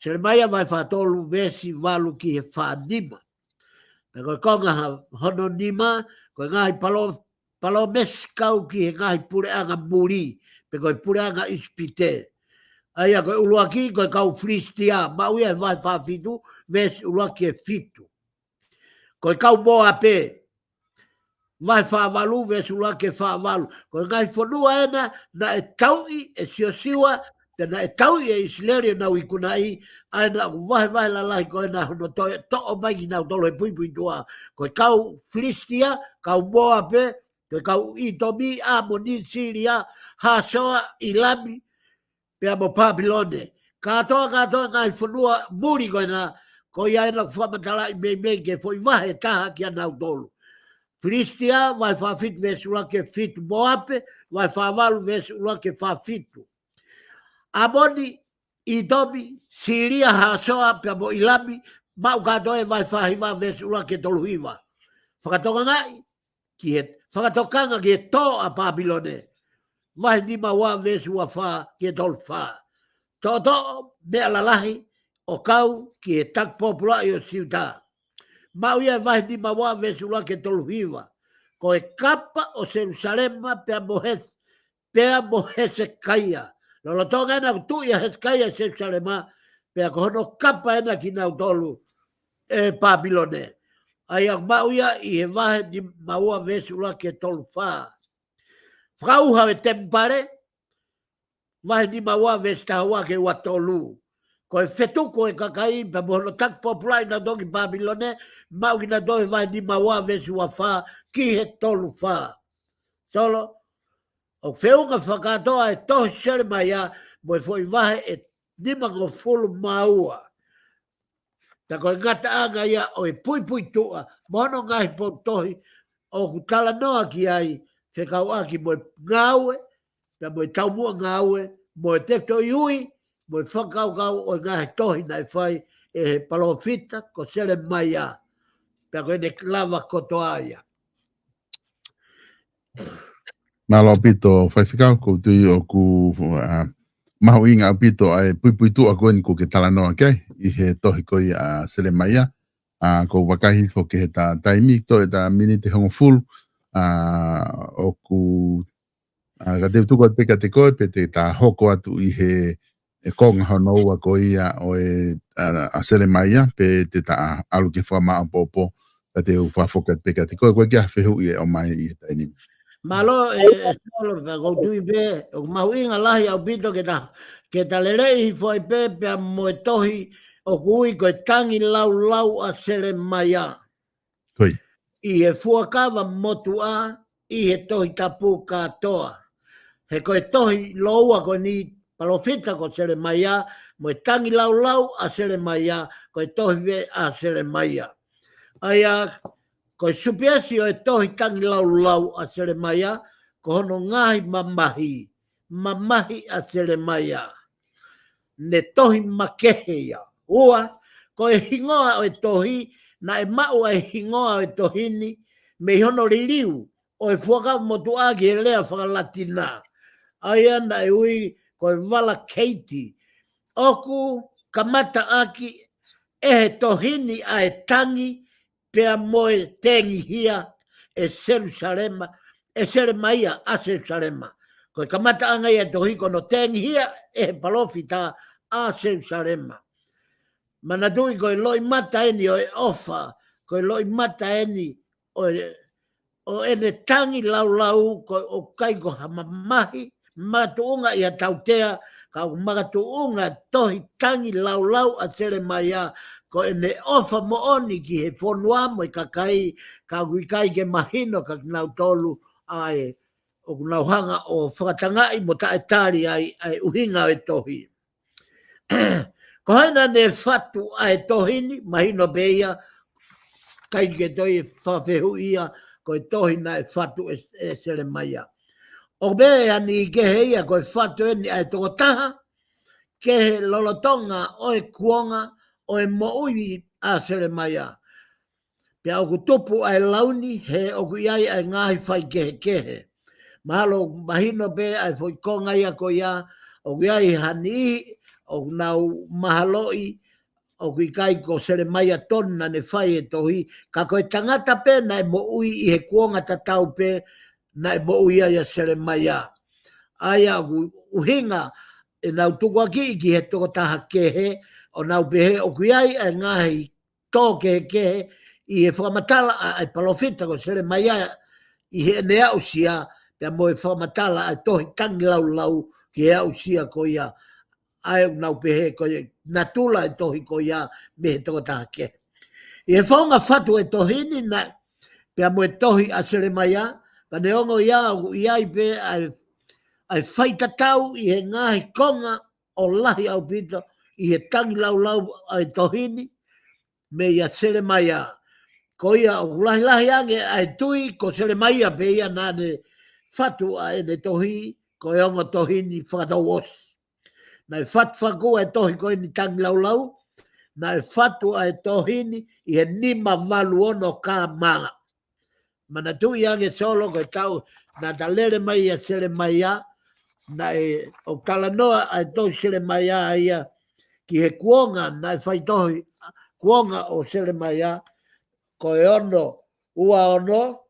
Speaker 2: sere mai vai wha tolu vesi walu ki he wha nima. Ko konga hono nima, ko ngai palo meskau ki he ngai pureanga muri, pe ko pureanga ispite. Aia ko uluaki ko kau fristia, ma uia vai fa fitu, ves uluaki e fitu. Ko kau boa pe, vai fa valu, ves uluaki e fa valu. Ko ngai fonua ena, na e taui e siosiwa, te na e taui e isleri na uikunai, aina vai lalai ko ena hono to'o mai ki nau tolo e pui tua. Ko kau fristia, kau boa pe, ko kau itomi a moni siria, hasoa ilami, pe amo Papilone. Katoa ngai fonua muri ko ena, ko ia ena whamatala i mei ke foi vahe taha ki a nau tolo. Fristia vai fa fit vesula ke fitu boape, vai fa valu vesula ke fa fitu. Amoni i domi, siria hasoa pia mo ilami, mau katoe vai whahiwa vesula ke toluhiwa. Whakatoka ngai, whakatokanga ki e tō a Papilone. Vai ni maua vesua wha ki e tolu wha. Tō mea lalahi o kau ki e tak popula i o siuta. Mau ia vai ni maua vesula ke toluhiwa. Ko e kapa o Jerusalema pia mo hese kaia. Lolo tonga ena tu ia Hezekia Jerusalema, pea ko hono kapa ena ki nau tolu e Papilone. Ai ak mau ia i he vahe ni maua vesula ke tolu wha. Whauha e tempare, vahe ni maua vestahua ke ua tolu. Ko e whetuko e kakai, pa mohono tak populai na doki Papilone, mau ki na doki vahe ni maua vesula wha ki he tolu wha. Solo, o whiunga whakatoa e tohi sere mai a, mo e foi vahe e nimango fulu maua. Ta koe ngata anga ia o e pui tua, mohono ngahi po tohi, o kutala noa ki ai, whekau aki mo e ngaue, pia mo e taumua ngaue, mo e tefto iui, mo e whakau o e ngahi tohi nai whai, e palofita ko sere mai a, pia koe ne lava kotoa ia.
Speaker 1: Malo pito whaiwhikau ko tui o ku mahu inga pito ai pui tu a koen ko ke talanoa kei i he tohi koi a sele maia ko wakahi fo ke he ta taimi to e ta mini te hongo full o ku ka te tuko peka te koe pe te ta hoko atu i he e konga honoua ko ia o e a sele maia pe te ta alu ke whama a popo ka te uwhafoka peka te koe kia whehu i e o mai i he tainimi.
Speaker 2: Malo solo pa go tui be o mau inga lahi au pito ke ta lelei foi pe pe mo tohi o kui koe tangi lau a sere mai a.
Speaker 1: Koi.
Speaker 2: I he fuakawa motu a, i he tohi tapu katoa. He koe tohi loua koe ni palofita ko sere mai a, mo tangi lau a sere mai a, koe tohi ve a sere mai a. Aia, koe supiasi o e tohi tangi lau a sere mai a, ko hono ngahi mamahi a sere mai a. Ne tohi makehe ia. Ua, ko e hingoa o e tohi, na e mau e hingoa o e tohini, me hono riliu, o e fuaka motu agi e lea whakalatina. Aia na e ui, ko e wala keiti. Oku, kamata aki, e he tohini a e tangi, pea moe tengi hia, e Jerusalema, e Seremaia a Jerusalema. Ko e kamata anga e tohi kono tengi hia, e he palofita a Jerusalema. Mana tui koe loi mata eni o e ofa, koe loi mata eni o ene tangi lau koe o kaiko hamamahi, matuunga ia tautea, ka o matuunga tohi tangi lau a tere mai a, ko ene ofa mo oni ki he whonua mo i kakai, ka kai ke mahino ka nau tolu ai, o nau hanga o whakatangai mo tae tari ai uhinga o e tohi. Ko haina ne fatu ai tohini, mahino beia, kai ke toi whawhehu ia, ko e tohina e fatu e sere maia. O bea ni ke heia ko e fatu eni ai toko taha, ke he lolotonga o e kuonga, o e moui a sere maia. Pea o kutupu ai launi, he o ku iai ai ngahi whai kehe. Mahalo mahino bea ai foi konga ia ko ia, o ku iai hani o nau mahaloi, o kui kai ko sere mai a tonna ne whai e tohi, ka koe tangata pe na e mo ui i he kuonga tatau pe, na e mo ui ai a sere mai a. Aia uhinga e nau tukua ki he toko taha kehe, o nau pehe o kui ai e ngahi tō kehe, i he whakamatala ai palofita ko sere mai a, i he nea usia, pia mo e whakamatala ai tohi tangi lau, ki he usia ko ia, ai nau pehe ko na tula e tohi ko ia me he toko taha ke. I he whaunga whatu e tohi ni na pia mo e tohi a sere mai a, ka ne ongo ia o iai pe ai whaitatau i he ngahi konga o lahi au pito i he tangi lau ai tohi ni me ia sere mai a. Ko ia o lahi ange ai tui ko sere mai a pe ia nane whatu a ene tohi ko e ongo tohi ni whakatau osi. Na e whatu e tohi koe ni tangi lau, na e whatu e tohi ni i he nima walu ono ka manga. Mana tui ange solo koe tau na talere mai a sere mai a, na e o talanoa a tohi sere mai a ia ki he kuonga na e whai tohi kuonga o sere mai a, koe ono, ua ono,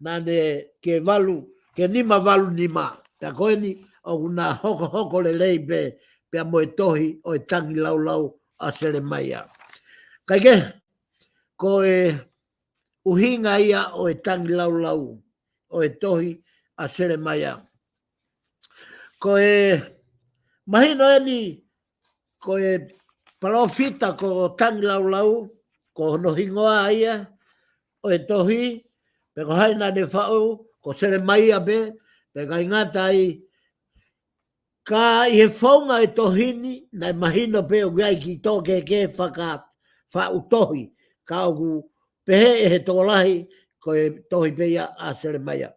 Speaker 2: na ne ke walu, ke nima walu nima. Ta koe ni o una hoko le leibe, pea mo e tohi o e tangi lau a sere mai a. Kai ke, ko e uhinga ia o e tangi lau o e tohi a sere mai a. Ko e mahino eni, ko e palofita ko tangi lau, ko no hingoa ia o e tohi, pe ko haina ne whau, ko sere mai a be, pe kai ngata i ka i he whaunga e tohini, na e mahino pe o gai ki toke ke whautohi, ka oku pehe e he tokolahi, ko e tohi pe ia a sere mai a.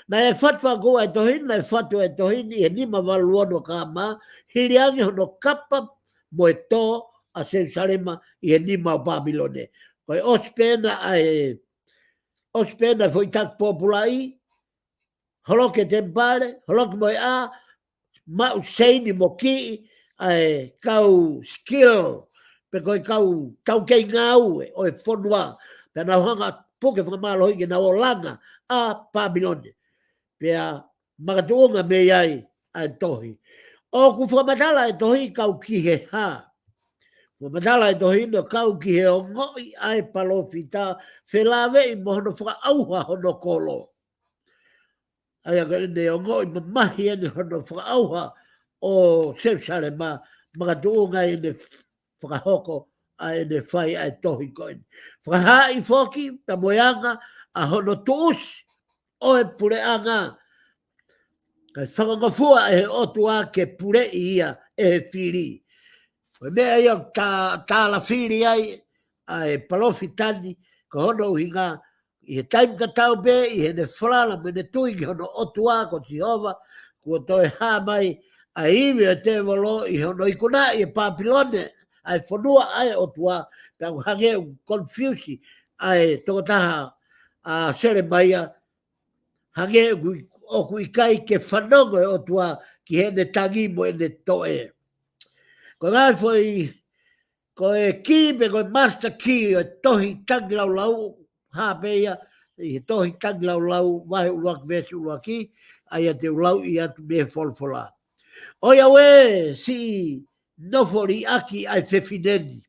Speaker 2: Na e whatwa kua e tohini, na e whatu e tohini, e nima waluono ka ma, hiri ange hono kapa mo e tō a Jerusalema i he nima o Babilone. Ko e ospena foi tak populai, holoke tempare, holoke mo e a, ma useini mo ki ai kau skill pe koi kau tau kei ngau o e fonua pe na hanga poke fa malo i na olanga a Babilone pe a magatunga me ai a tohi o ku fa matala e tohi kau ki he ha o matala e tohi no kau ki he o ngoi ai palofita felave i mo no fa auha hono kolo ai a ne o ngoi mahi ene hono fa auha o Jerusalema magatunga ene whakahoko a ene whai ai tohi koe. Whakahai whoki, ta moeanga a hono tuus o e pureanga. Kai whakangafua e otu a ke pure ia e whiri. Koe mea ia tā la whiri ai a e palofitani ka hono uhinga i he taim ka tau be i he ne whalala me ne tui ki hono otu a ko Jehova kua toi hā mai a iwi e te walo i hono ikuna i e Papilone ai whanua ai otu a pe aku hange u confusi ai tokotaha a sere maia hange oku i kai ke whanongo e otu a ki he ne tangi mo e ne toe. Ko ngai foi ko e ki me ko master ki e tohi taglau lau ha beia i tohi taglau lau vai uak vesi uaki ai te ulau i atu me folfola. O ia we si nofori aki ai fefineni.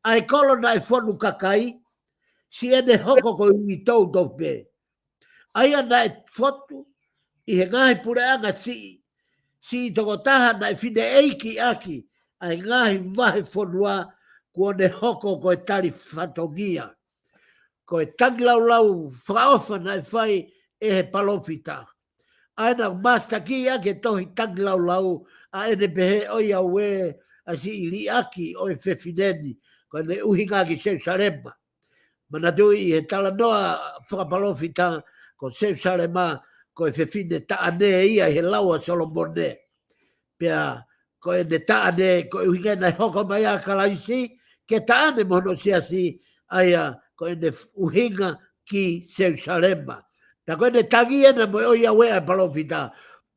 Speaker 2: Ai kolona e fonu kakai si ene hoko ko i tau tope. Ai ana e fotu i he ngai pureanga si tokotaha na e fine eiki aki ai ngahi vahe fonua kua ne hoko ko e tari whatongia. Ko e taglau whaofa na e whai e he palofita. Aina master ki ake tohi taglau a ene pehe o ia we a si ili aki o e whewhineni ko ne uhinga ki Seusarema. Mana tui i he tala noa whakapalofita ko Seusarema ko e whewhine taane ia he laua Solomone. Pea ko e ne taane ko e uhinga na hoko mai a kalaisi ke taane mono siasi aia ko e ne uhinga ki Seusarema. Ta ko e ne tangi ena mo o ia wea palofita.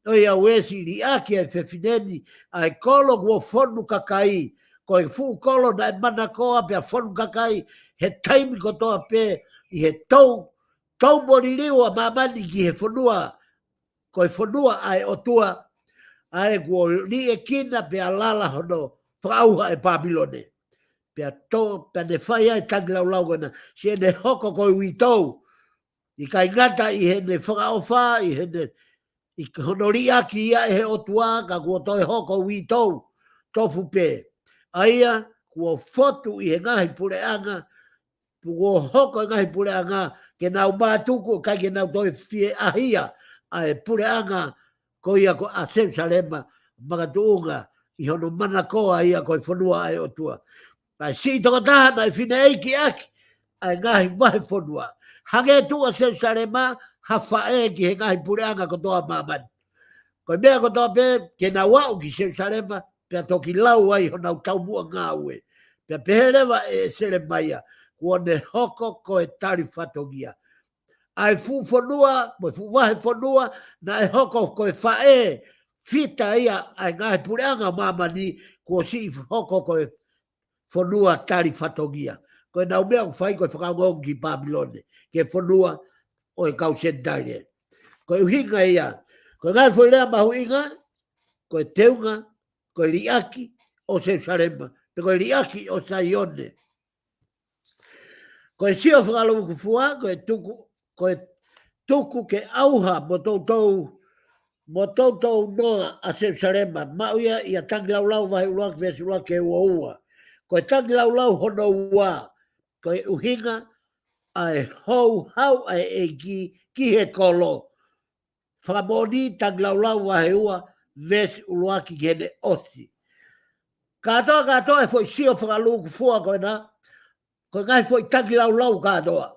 Speaker 2: O ia wea si li aki e whewhineni ai kolo kua fonu kakai. Ko e fu kolo na e mana koa pea fonu kakai he taimi ko toa pe i he tau moriliwa mamani ki he fonua. Ko e fonua ai otua ai kua li e kina pea lala hono whauha e Papilone. Pea ne whai ai taglau gana si e ne hoko ko i witou. I kai ngata i he ne whakaofa, i he ne i honori aki ia e he otua ka kua toi hoko witou tofu pe. Aia kua fotu i he ngahi pureanga, kua hoko i ngahi pureanga ke nau mātuku kai ke nau toi fie ahia a e pureanga ko ia ko a Seusarema magatuunga i hono manakoa ia ko i whanua ai otua. Pai si tokotaha na i whine eiki aki ai ngahi wahi whanua. Hange tua Seusarema hafa e ki he ngahi pureanga ko toa mamani. Ko mea ko toa pe ke na wau ki Seusarema pea toki lau ai honau taumua ngā ue. Pea peherewa e sere maia kua ne hoko ko e tari whatongia. Ai fu whanua, mo fu wahe whanua na e hoko ko e whae fita ia ai ngahi pureanga mamani kua si hoko ko e whanua tari whatongia. Ko e nau mea ku whai ko e whakaongongi ki Papilone. Ke whanua o e kausentaire. Ko e uhinga ia. Ko e ngai whailea mahu inga, ko e teunga, ko e liaki o Seusarema. Ko e liaki o Saione. Ko e sio whakalomu kufua, ko e tuku ke auha mo toutou noa a Seusarema. Mauia ia tangi laulau vahe uloak vesi uloak ke ua. Ko e tangi laulau hono ua. Ko e uhinga ai hou ai e ki he kolo. Whakamoni tanglaulau wahe ua vesi uloaki ki hene osi. Katoa e foi sio whakaluku fua koe na. Koe ngai foi tanglaulau katoa.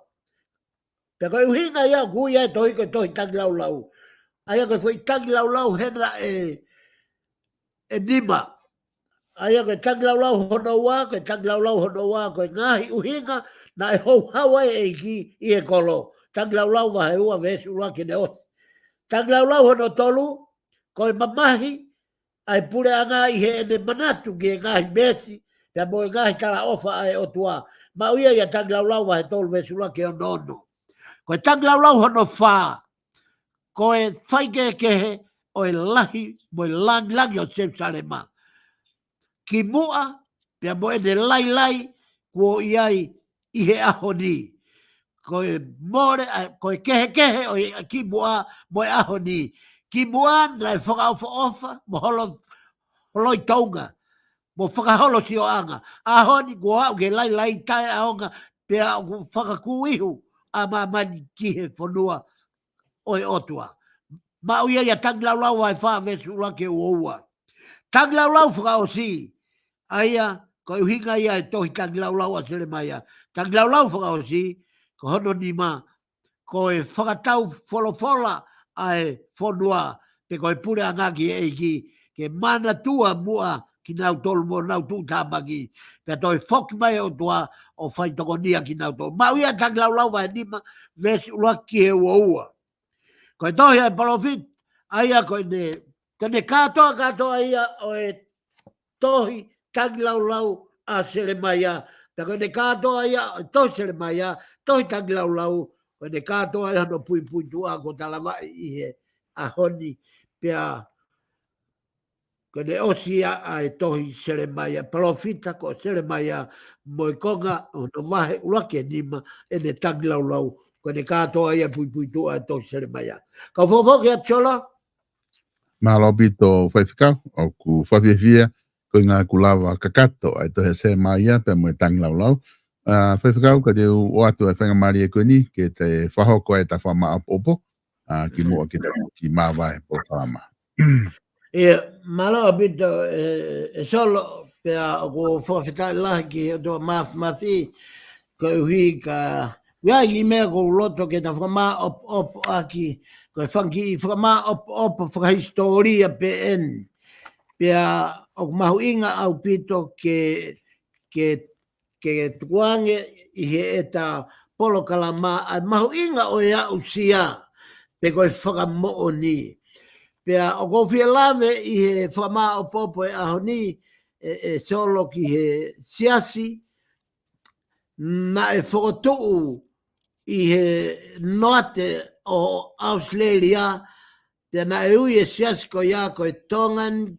Speaker 2: Pea koe uhinga ia kui e tohi tanglaulau. Aia koe foi tanglaulau hena e nima. Aia koe tanglaulau hono ua, koe ngahi uhinga na e hou hawa e ki i e kolo. Tanglaulau wahe ua vesi uloaki ne osi. Tanglaulau hono tolu, koe mamahi, ai pureanga i he ene manatu ki e ngahi mesi, pea mo e ngahi tala ofa ai otua. Ma uia ia tanglaulau wahe tolu vesi uloaki o nono. Koe tanglaulau hono wha, koe whaike kehe o e lahi mo e langi o Seusarema. Ki mua, pea mo ene lai, kuo iai i he ahoni. Koe more, koe kehe o ki mua mo e ahoni. Ki mua na e whakaofa mo holoi taunga. mo whakaholo si o anga. A honi kua au ke lai tai aonga pea o whakakuihu a mamani ki he whanua oi otua. Ma uia ia taglau ai wha vesu lake ua. Taglau whakao si. Aia, ko uhinga ia e tohi taglau a sele mai a. Taglau whakao si, ko hono ni ma, ko e whakatau wholofola ai whanua, pe ko e pure angaki e ki, ke mana tua mua ki nau tolu mo nau tu tāmaki, pe toi whoki mai o tua o whaitoko nia ki nau tolu. Ma uia taglau vai nima, vesi ulaki he ua. Ko e tohi ai palofit, aia ko ne katoa ia o e tohi taglau a sele mai a. Ta ko ne katoa ia o tohi sele mai a, tohi taglau, ko ne katoa ia no pui tua ko talawai i he a honi pea ko ne osia a e tohi sele mai a. Palofita ko sele mai a moi konga o no mahe ulake nima e ne taglau ko ne katoa ia pui tua e tohi sele mai a. Ka fofoke a tiola?
Speaker 1: Malo bito whaiwhikau, o ku whawhiawhia, ko ngā kulawa kakato, ai to he se mai ia, pe mo e tangi lau. Whaiwhikau, ka te o atu e whainga mari e koe ni, ke te whahoko e ta whama apopo, ki mua ki te ki māwai po whama.
Speaker 2: E, malo bito e solo, pea ko whawhitai lahi ki o tua mawhi, ko uhi ka... Ia i mea ko loto ke ta whama op aki, ko e whanki i whama op whakahistoria pe en. Pea o mahu inga au pito ke tuange i he eta polo kalama, ai mahu inga o ea usia, pe ko e whakamoo ni. Pea o ko whia lave i he whama op e aho ni, e solo ki he siasi, na e whakotuu i he noate o Australia, pia na e ui e siasi ko ia ko e Tongan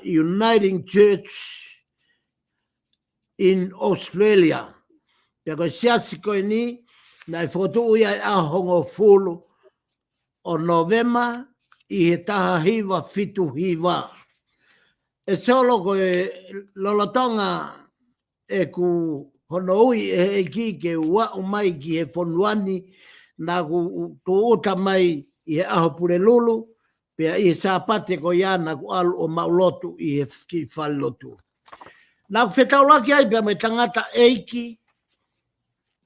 Speaker 2: Uniting Church in Australia. Pia ko e siasi ko ni, na e whakotuu ia e ahongo fulu o Novema i he taha hiwa fitu hiwa. E solo ko e lolotonga e ku hono ui e ki ke ua mai ki he whonuani na ku tuota mai i he aho pure lulu, pia i he sāpate ko ia na ku alu o maulotu i he ki whalotu. Nā ku whetaulaki ai pia me tangata eiki,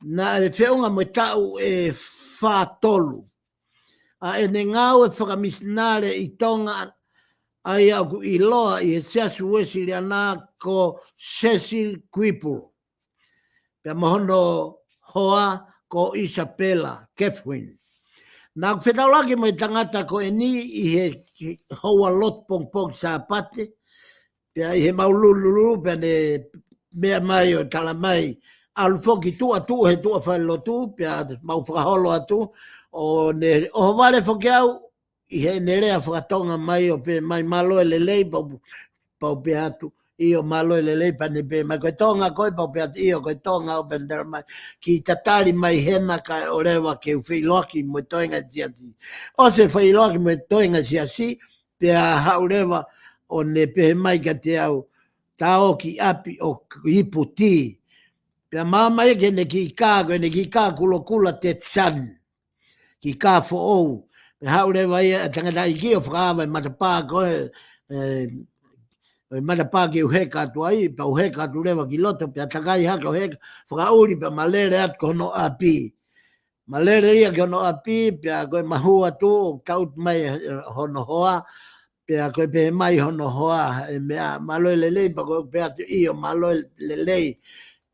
Speaker 2: na e whiunga me tau e whātolu. A e ne ngau e whakamisinare i tonga ai aku i loa i he seasu wesi rea nā ko Cecil Quipu. Pea mahono hoa ko Isabella, Catherine. Nā ku whetaulaki mai tangata ko e ni i he hoa lot pong sa pate, pea i he maulululu, pea ne mea mai o tala mai, alu foki tua he tua whailotu, pea mau whakaholo atu, o ne o vale foki au, i he nerea whakatonga mai o pe mai malo e lelei, pau pe atu. Io malo e lelei pane pe mai koe tonga koe pau pe atu io koe tonga o pendera mai ki tatali mai hena ka o rewa ke u whiloaki mo toinga siasi. O se whiloaki mo toinga siasi pe a haurewa o ne pe mai ka te au tao ki api o hipu ti. Pe a mama e ke ne ki kā kulo kula te tsan ki kā fo ou. Pe haurewa ia tangata i ki o whakawa i matapā koe o mana pāke u heka atu ai, pa u heka atu rewa ki loto, pe atakai haka u heka, whakauri pa malere atu kono api. Malere ia kono api, pe a koe mahu atu, taut mai hono hoa, pe a koe pe mai hono hoa, mea maloe lelei, pa koe pe atu io maloe lelei,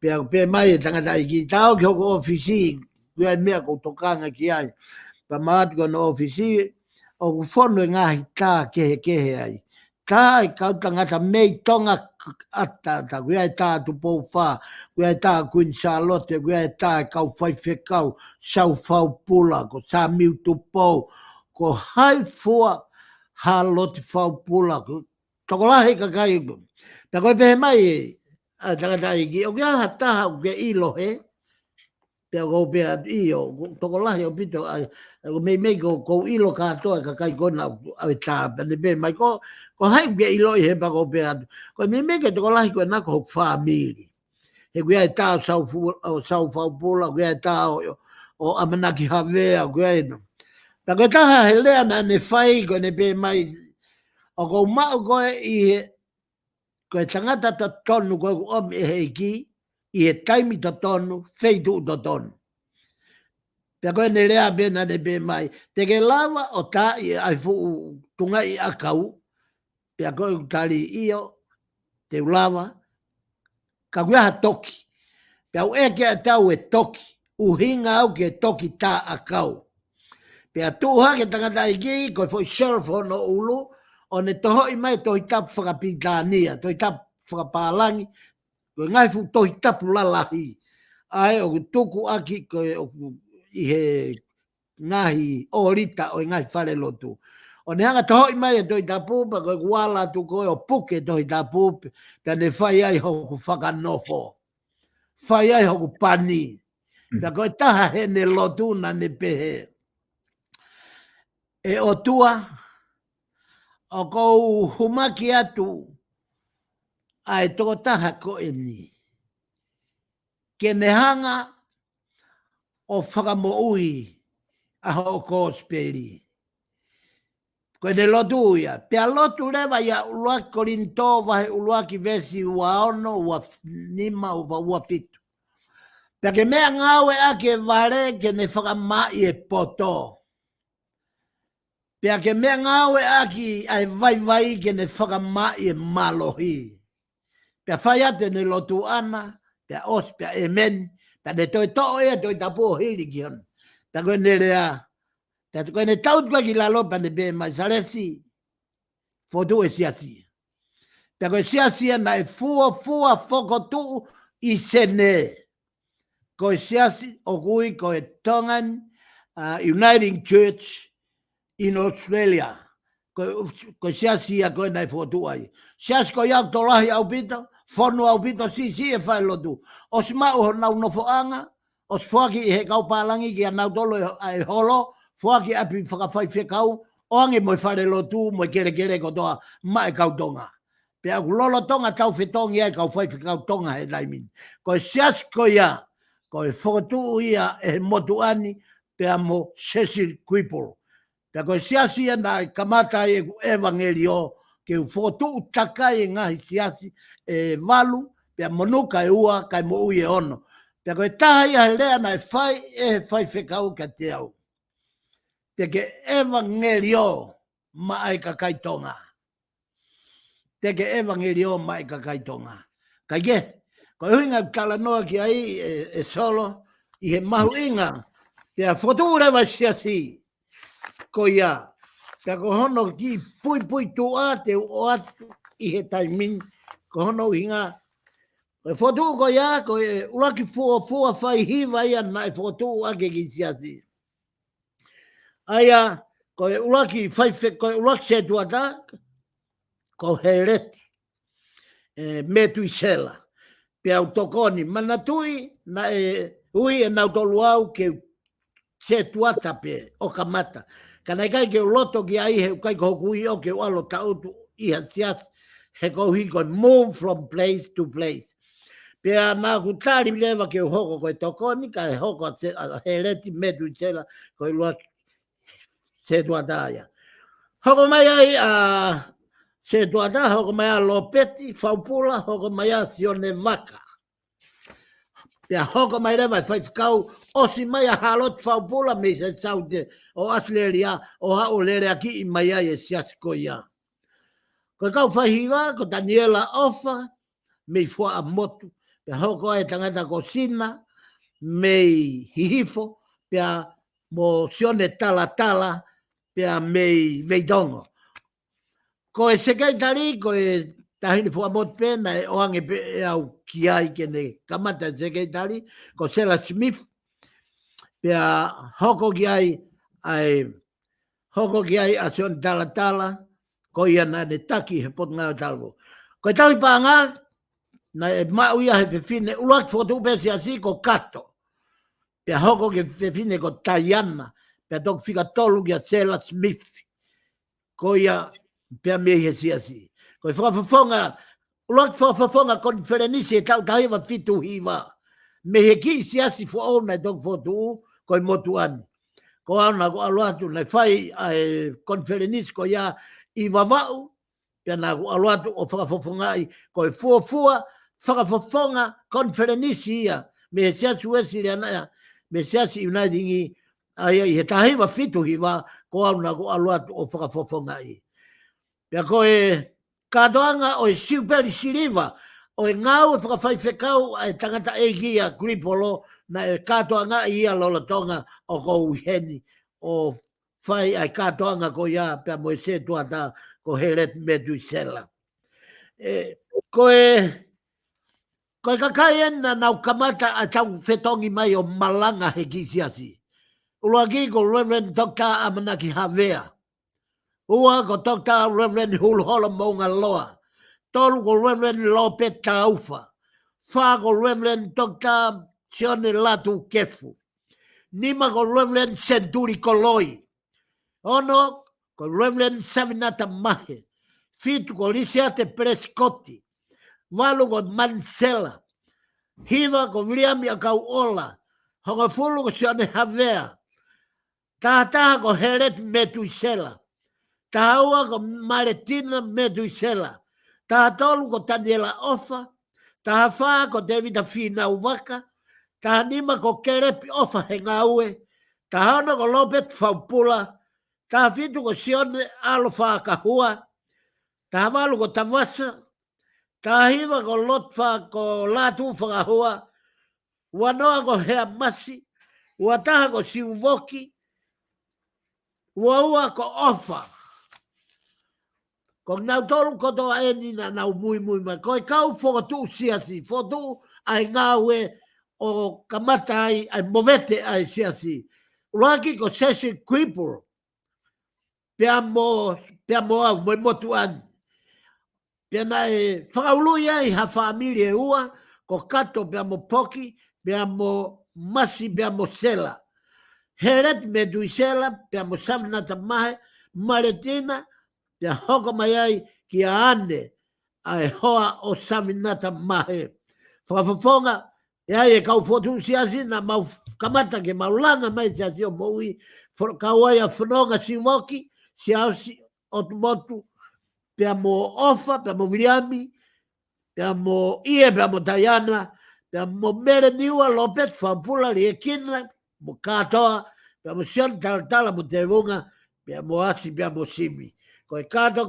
Speaker 2: pe a pe mai tangata i ki tau ki hoko ofisi, kua e mea ko tokanga ki ai, pa maatu kono ofisi, o kufono e ngahi tā kehe ai. Tā i kau tangata mei tonga ata, ta kuia e tā tu pou whā, kuia e tā Queen Charlotte, kuia e tā e kau whaiwhekau, sau whau pula, ko sā miu tu pou, ko hai fua ha loti whau pula, ko tokolahi ka kai, ta koe pehe mai, tangata i ki, o kia hataha o kia ilo he, pea ko pea io, tokolahi o pito, mei ko ilo katoa ka kai kona au tā, pene pe mai ko, Ko hai ge ilo he pa ko pe atu. Ko me ke to lahi ko na ko family. He ge ta sau pula ge ta o amanaki havea ge no. Ta ge ta he le na ne fai ko ne pe mai o ko ma ko I ko tangata ta tonu ko o me he ki I taimi ta tonu feitu ta tonu. Pea koe ne rea bena ne be mai. Te ke lava o ta I ai fu tunga I akau. Pea koe utari io te lava. Ka kuaha toki. Pea u eke a tau e toki. Uhinga au ke toki ta akau. Pea tuha ke tangata I ki koe foi sheriff no ulu. O ne toho I mai toi tapu whakapitania. Toi tapu whakapalangi. Koe ngai fu toi tapu lalahi. Ai o tuku aki koe I he ngahi o rita o ngahi whare lotu. O ne hanga tohoi mai e toi tapu, pa koe kuala tu koe o puke toi tapu, pe ne whai ai hoku whakanofo. Whai ai hoku pani. Pe koe taha he ne lotu na ne pehe. E o tua, o kou humaki atu, ai toko taha ko e ni. Ke ne hanga o whakamoui a ho kosperi. Koe ne lotu ia. Pea lotu rewa ia ulua korinto vahe ulua ki vesi ua ono, ua nima, ua pitu. Pea ke mea ngawe a ke vare ke ne whakamai e poto. Pea ke mea ngawe a ki ai vai ke ne whakamai e malohi. Pea whai ate ne lotu ana, pea os, pea e men, pea ne toi toa e toi tapu o hiri ki hon. Pea koe ne rea, pea koe ne taut koe ki lalo pa ne be mai saresi, fotu e siasi. Pea koe siasi na e fua whokotu I sene. Koe siasi o kui koe Tongan Uniting Church in Australia. Koe siasi a koe nei fotu ai. Siasi koe iau tolahi au pito, whonu au pito si e whai lotu. O si mau ho nau nofoanga, o si whaki I he kaupalangi ki a nau tolo ai holo, whaki api whakawhai whekau, o ange moi whare lotu, moi kere ko toa mai kautonga. Pea ku lolo tonga tau whetongi ai kau whai whekau tonga he daimin. Koe siasi koe ia, koe whotu ia e motu ani, pea mo Cecil Kuipolo. Pea koe siasi ia na kamata e evangelio, ke u whotu takai e ngahi siasi e valu, pea monuka e ua kai mo ui e ono. Pea koe taha ia he lea na e whai whekau ka te au. Te ke evangelio mai ka kaitonga. Te ke evangelio mai ka kaitonga. Kai ke, ko huinga tala noa ki ai e solo, I he mahu inga, pea whotu rewa siasi, ko ia. Pea ko hono ki pui tu a te o atu I he taimin, ko hono inga, ko whotu ko ia, ko ulaki fua whai hiva ia na e whotu ake ki siasi. Aia, ko ulaki se tuata, ko hereti, me tui sela. Pea utokoni, manatui, na ui e nau tolu au ke se tuata pe, o kamata. Kana kai ke loto ki ai he kai ko kui o ke walo tautu I sias, he ko hi ko move from place to place. Pea nā kutari lewa ke hoko koe tokoni, ka hoko hereti me tui sela, ko lua se tuata ia. Hoko mai ai se tuata, hoko mai a lopeti, whaupula, hoko mai a sione waka. Pea hoko mai rewa whaifkau, osi mai a halot whaupula me se saute o Australia, o hao lere aki I mai ai e siasiko ia. Ko kau whahiwa, ko Daniela Ofa, me fua a motu, pea hoko ai tangata ko sina, me hihifo, pea mo sione tala, pea me veidongo. Ko e sekai tari, ko e tahini fua mot pena e oange pe e au ki ai kene kamata sekai tari, ko Sela Smith, pea hoko ki ai a sione tala, ko ia na ne taki he pot ngā talvo. Ko e tawi pāngā, na e mauia he pefine, uloak fotu pesi asi ko kato. Pea hoko ke pefine ko Tayana, pea tok whika tolu ki a Sela Smith. Ko ia pia me he siasi. Ko whakafonga, uloki whakafonga konferenisi e tau tahiwa fitu hiwa. Me he ki siasi fo ona e tok fotu ko motu ani. Ko ana ko aluatu na whai ai konferenisi ko ia I wawau, pia na ko aluatu o whakafonga I ko fuafua, whakafonga konferenisi ia. Me he siasi wesi le anaya, me siasi United ngi, ai he tahiwa fitu hiwa, ko ana ko aluatu o whakafonga I. Pea koe katoanga o siuperi siriva, o ngau e whakawhaiwhekau ai tangata e gia gripolo na e katoanga ia lolatonga o kou heni o whai ai katoanga ko ia pea moe se tuata ko heret medu sela. Koe kakai ena nau kamata a tau whetongi mai o malanga he kisiasi. Uloagi ko Reverend Dr. Amanaki Havea. Ua ko Dr. Reverend Hulhola Maunga Loa. Tolu ko Reverend Lopet Taufa. Wha ko Reverend Dr. Sione Latu Kefu. Nima ko Reverend Senturi Koloi. Ono ko Reverend Savinata Mahe. Fitu ko Lisiate Prescotti. Walu ko Mansela. Hiva ko Williami Akau Ola. Honga fulu ko Sione Havea. Tahataha ko Heret Metuisela. Tahaua ko Maletina Meduisela. Tahatolu ko Daniela Ofa. Tahawha ko David Fina Uwaka. Tahanima ko Kerepi Ofa Hengaue. Tahana ko Lopet Faupula. Tahafitu ko Sione Alofa Kahua. Tahamalu ko Tamasa. Tahiva ko Lotfa ko Latu Fakahua. Wanoa ko Heamasi. Wataha ko Siuvoki. Waua ko Ofa. Ko nau tolu koto a eni na nau mui mai. Ko kau whakatu siasi. Whakatu ai ngāwe o kamata ai movete ai siasi. Uraki ko Cecil Quipur. Pea mo au, moi motu ani. Pea na e whakaului ai ha familie ua. Ko kato pea mo poki. Pea mo masi pea mo sela. Heret me duisela. Pea mo Savinata Mahe. Maletina. Pea hoko mai ai ki a ane ai hoa o Savinata Mahe. Whakafonga, e ai e kau fotu siasi na mau kamata ke maulanga mai siasi o moui. Kau ai a whanonga siwoki, siasi o tumotu, pea mo Ofa, pea mo Williami, pea mo Ie, pea mo Diana, pea mo Mere Niua Lopet, Whaupula, Liekina, mo Katoa, pea mo Sion Talatala, mo Tevunga, pea mo Asi, pea mo Simi. Koe kato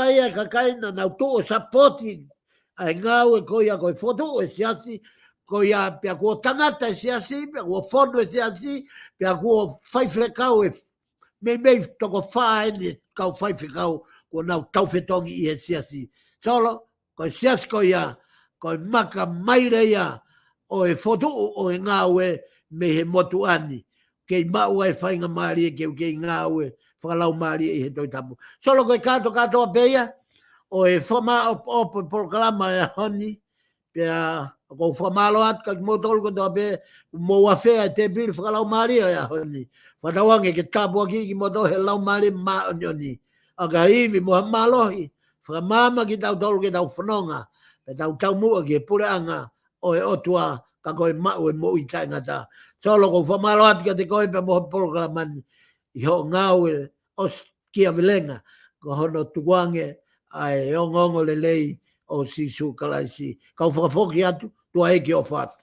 Speaker 2: ai e kakai na nau tuo sapoti ai ngau e koia koe fotu e siasi koia pia kua tangata e siasi pia kua fono e siasi pia kua whaiwhekau e mei toko whae ni kau whaiwhekau kua nau tauwhetongi i e siasi solo koe siasi koia koe maka maire ia o e fotu o e ngau e me he motu ani kei mau e whainga maari e kei ngau e whakalau maari i he toi tapu. Solo koe kato a peia, o e whama o proklama e honi, pia ko whamalo at ka motol ko toa pe, mo wafea e te pili whakalau maari e honi. Whatawange ke tapu aki ki moto he lau maari maa onioni. Aka hivi moha malohi, whakamama ki tau tolu ke tau whanonga, pe tau mua ki e pure anga, o e otua ka koe mau e mo i taingata. Solo ko whamalo at ka te koe pe moha proklamani. I ho ngau e os kia vilenga ko hono tuwange ai ongongo le lei o sisu kalaisi kau whakafoki atu tua eki o whatu.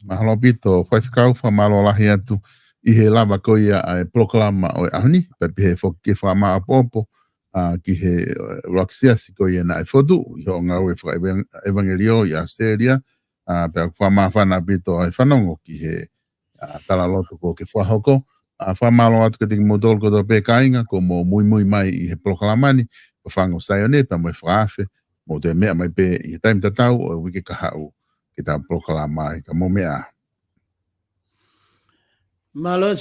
Speaker 1: Mahalo pito, whaiwhikau whamalo lahi atu I he lava koia ai proklama o e ahoni, pepe he whoki ke whamaa popo ki he roksiasi koia na e whotu, I ho ngau e whaka evangelio I Australia, pe whamaa whana pito ai whanongo ki he talaloto ko ke whahoko, whamalo atu ka tiki modol ko tō pēkainga ko mo mui mai I he proklamani o whango saione pa mo e whaafe mo te mea mai pē I he taim tatau o wike kahau ki tā proklamai ka mo mea.
Speaker 2: Malo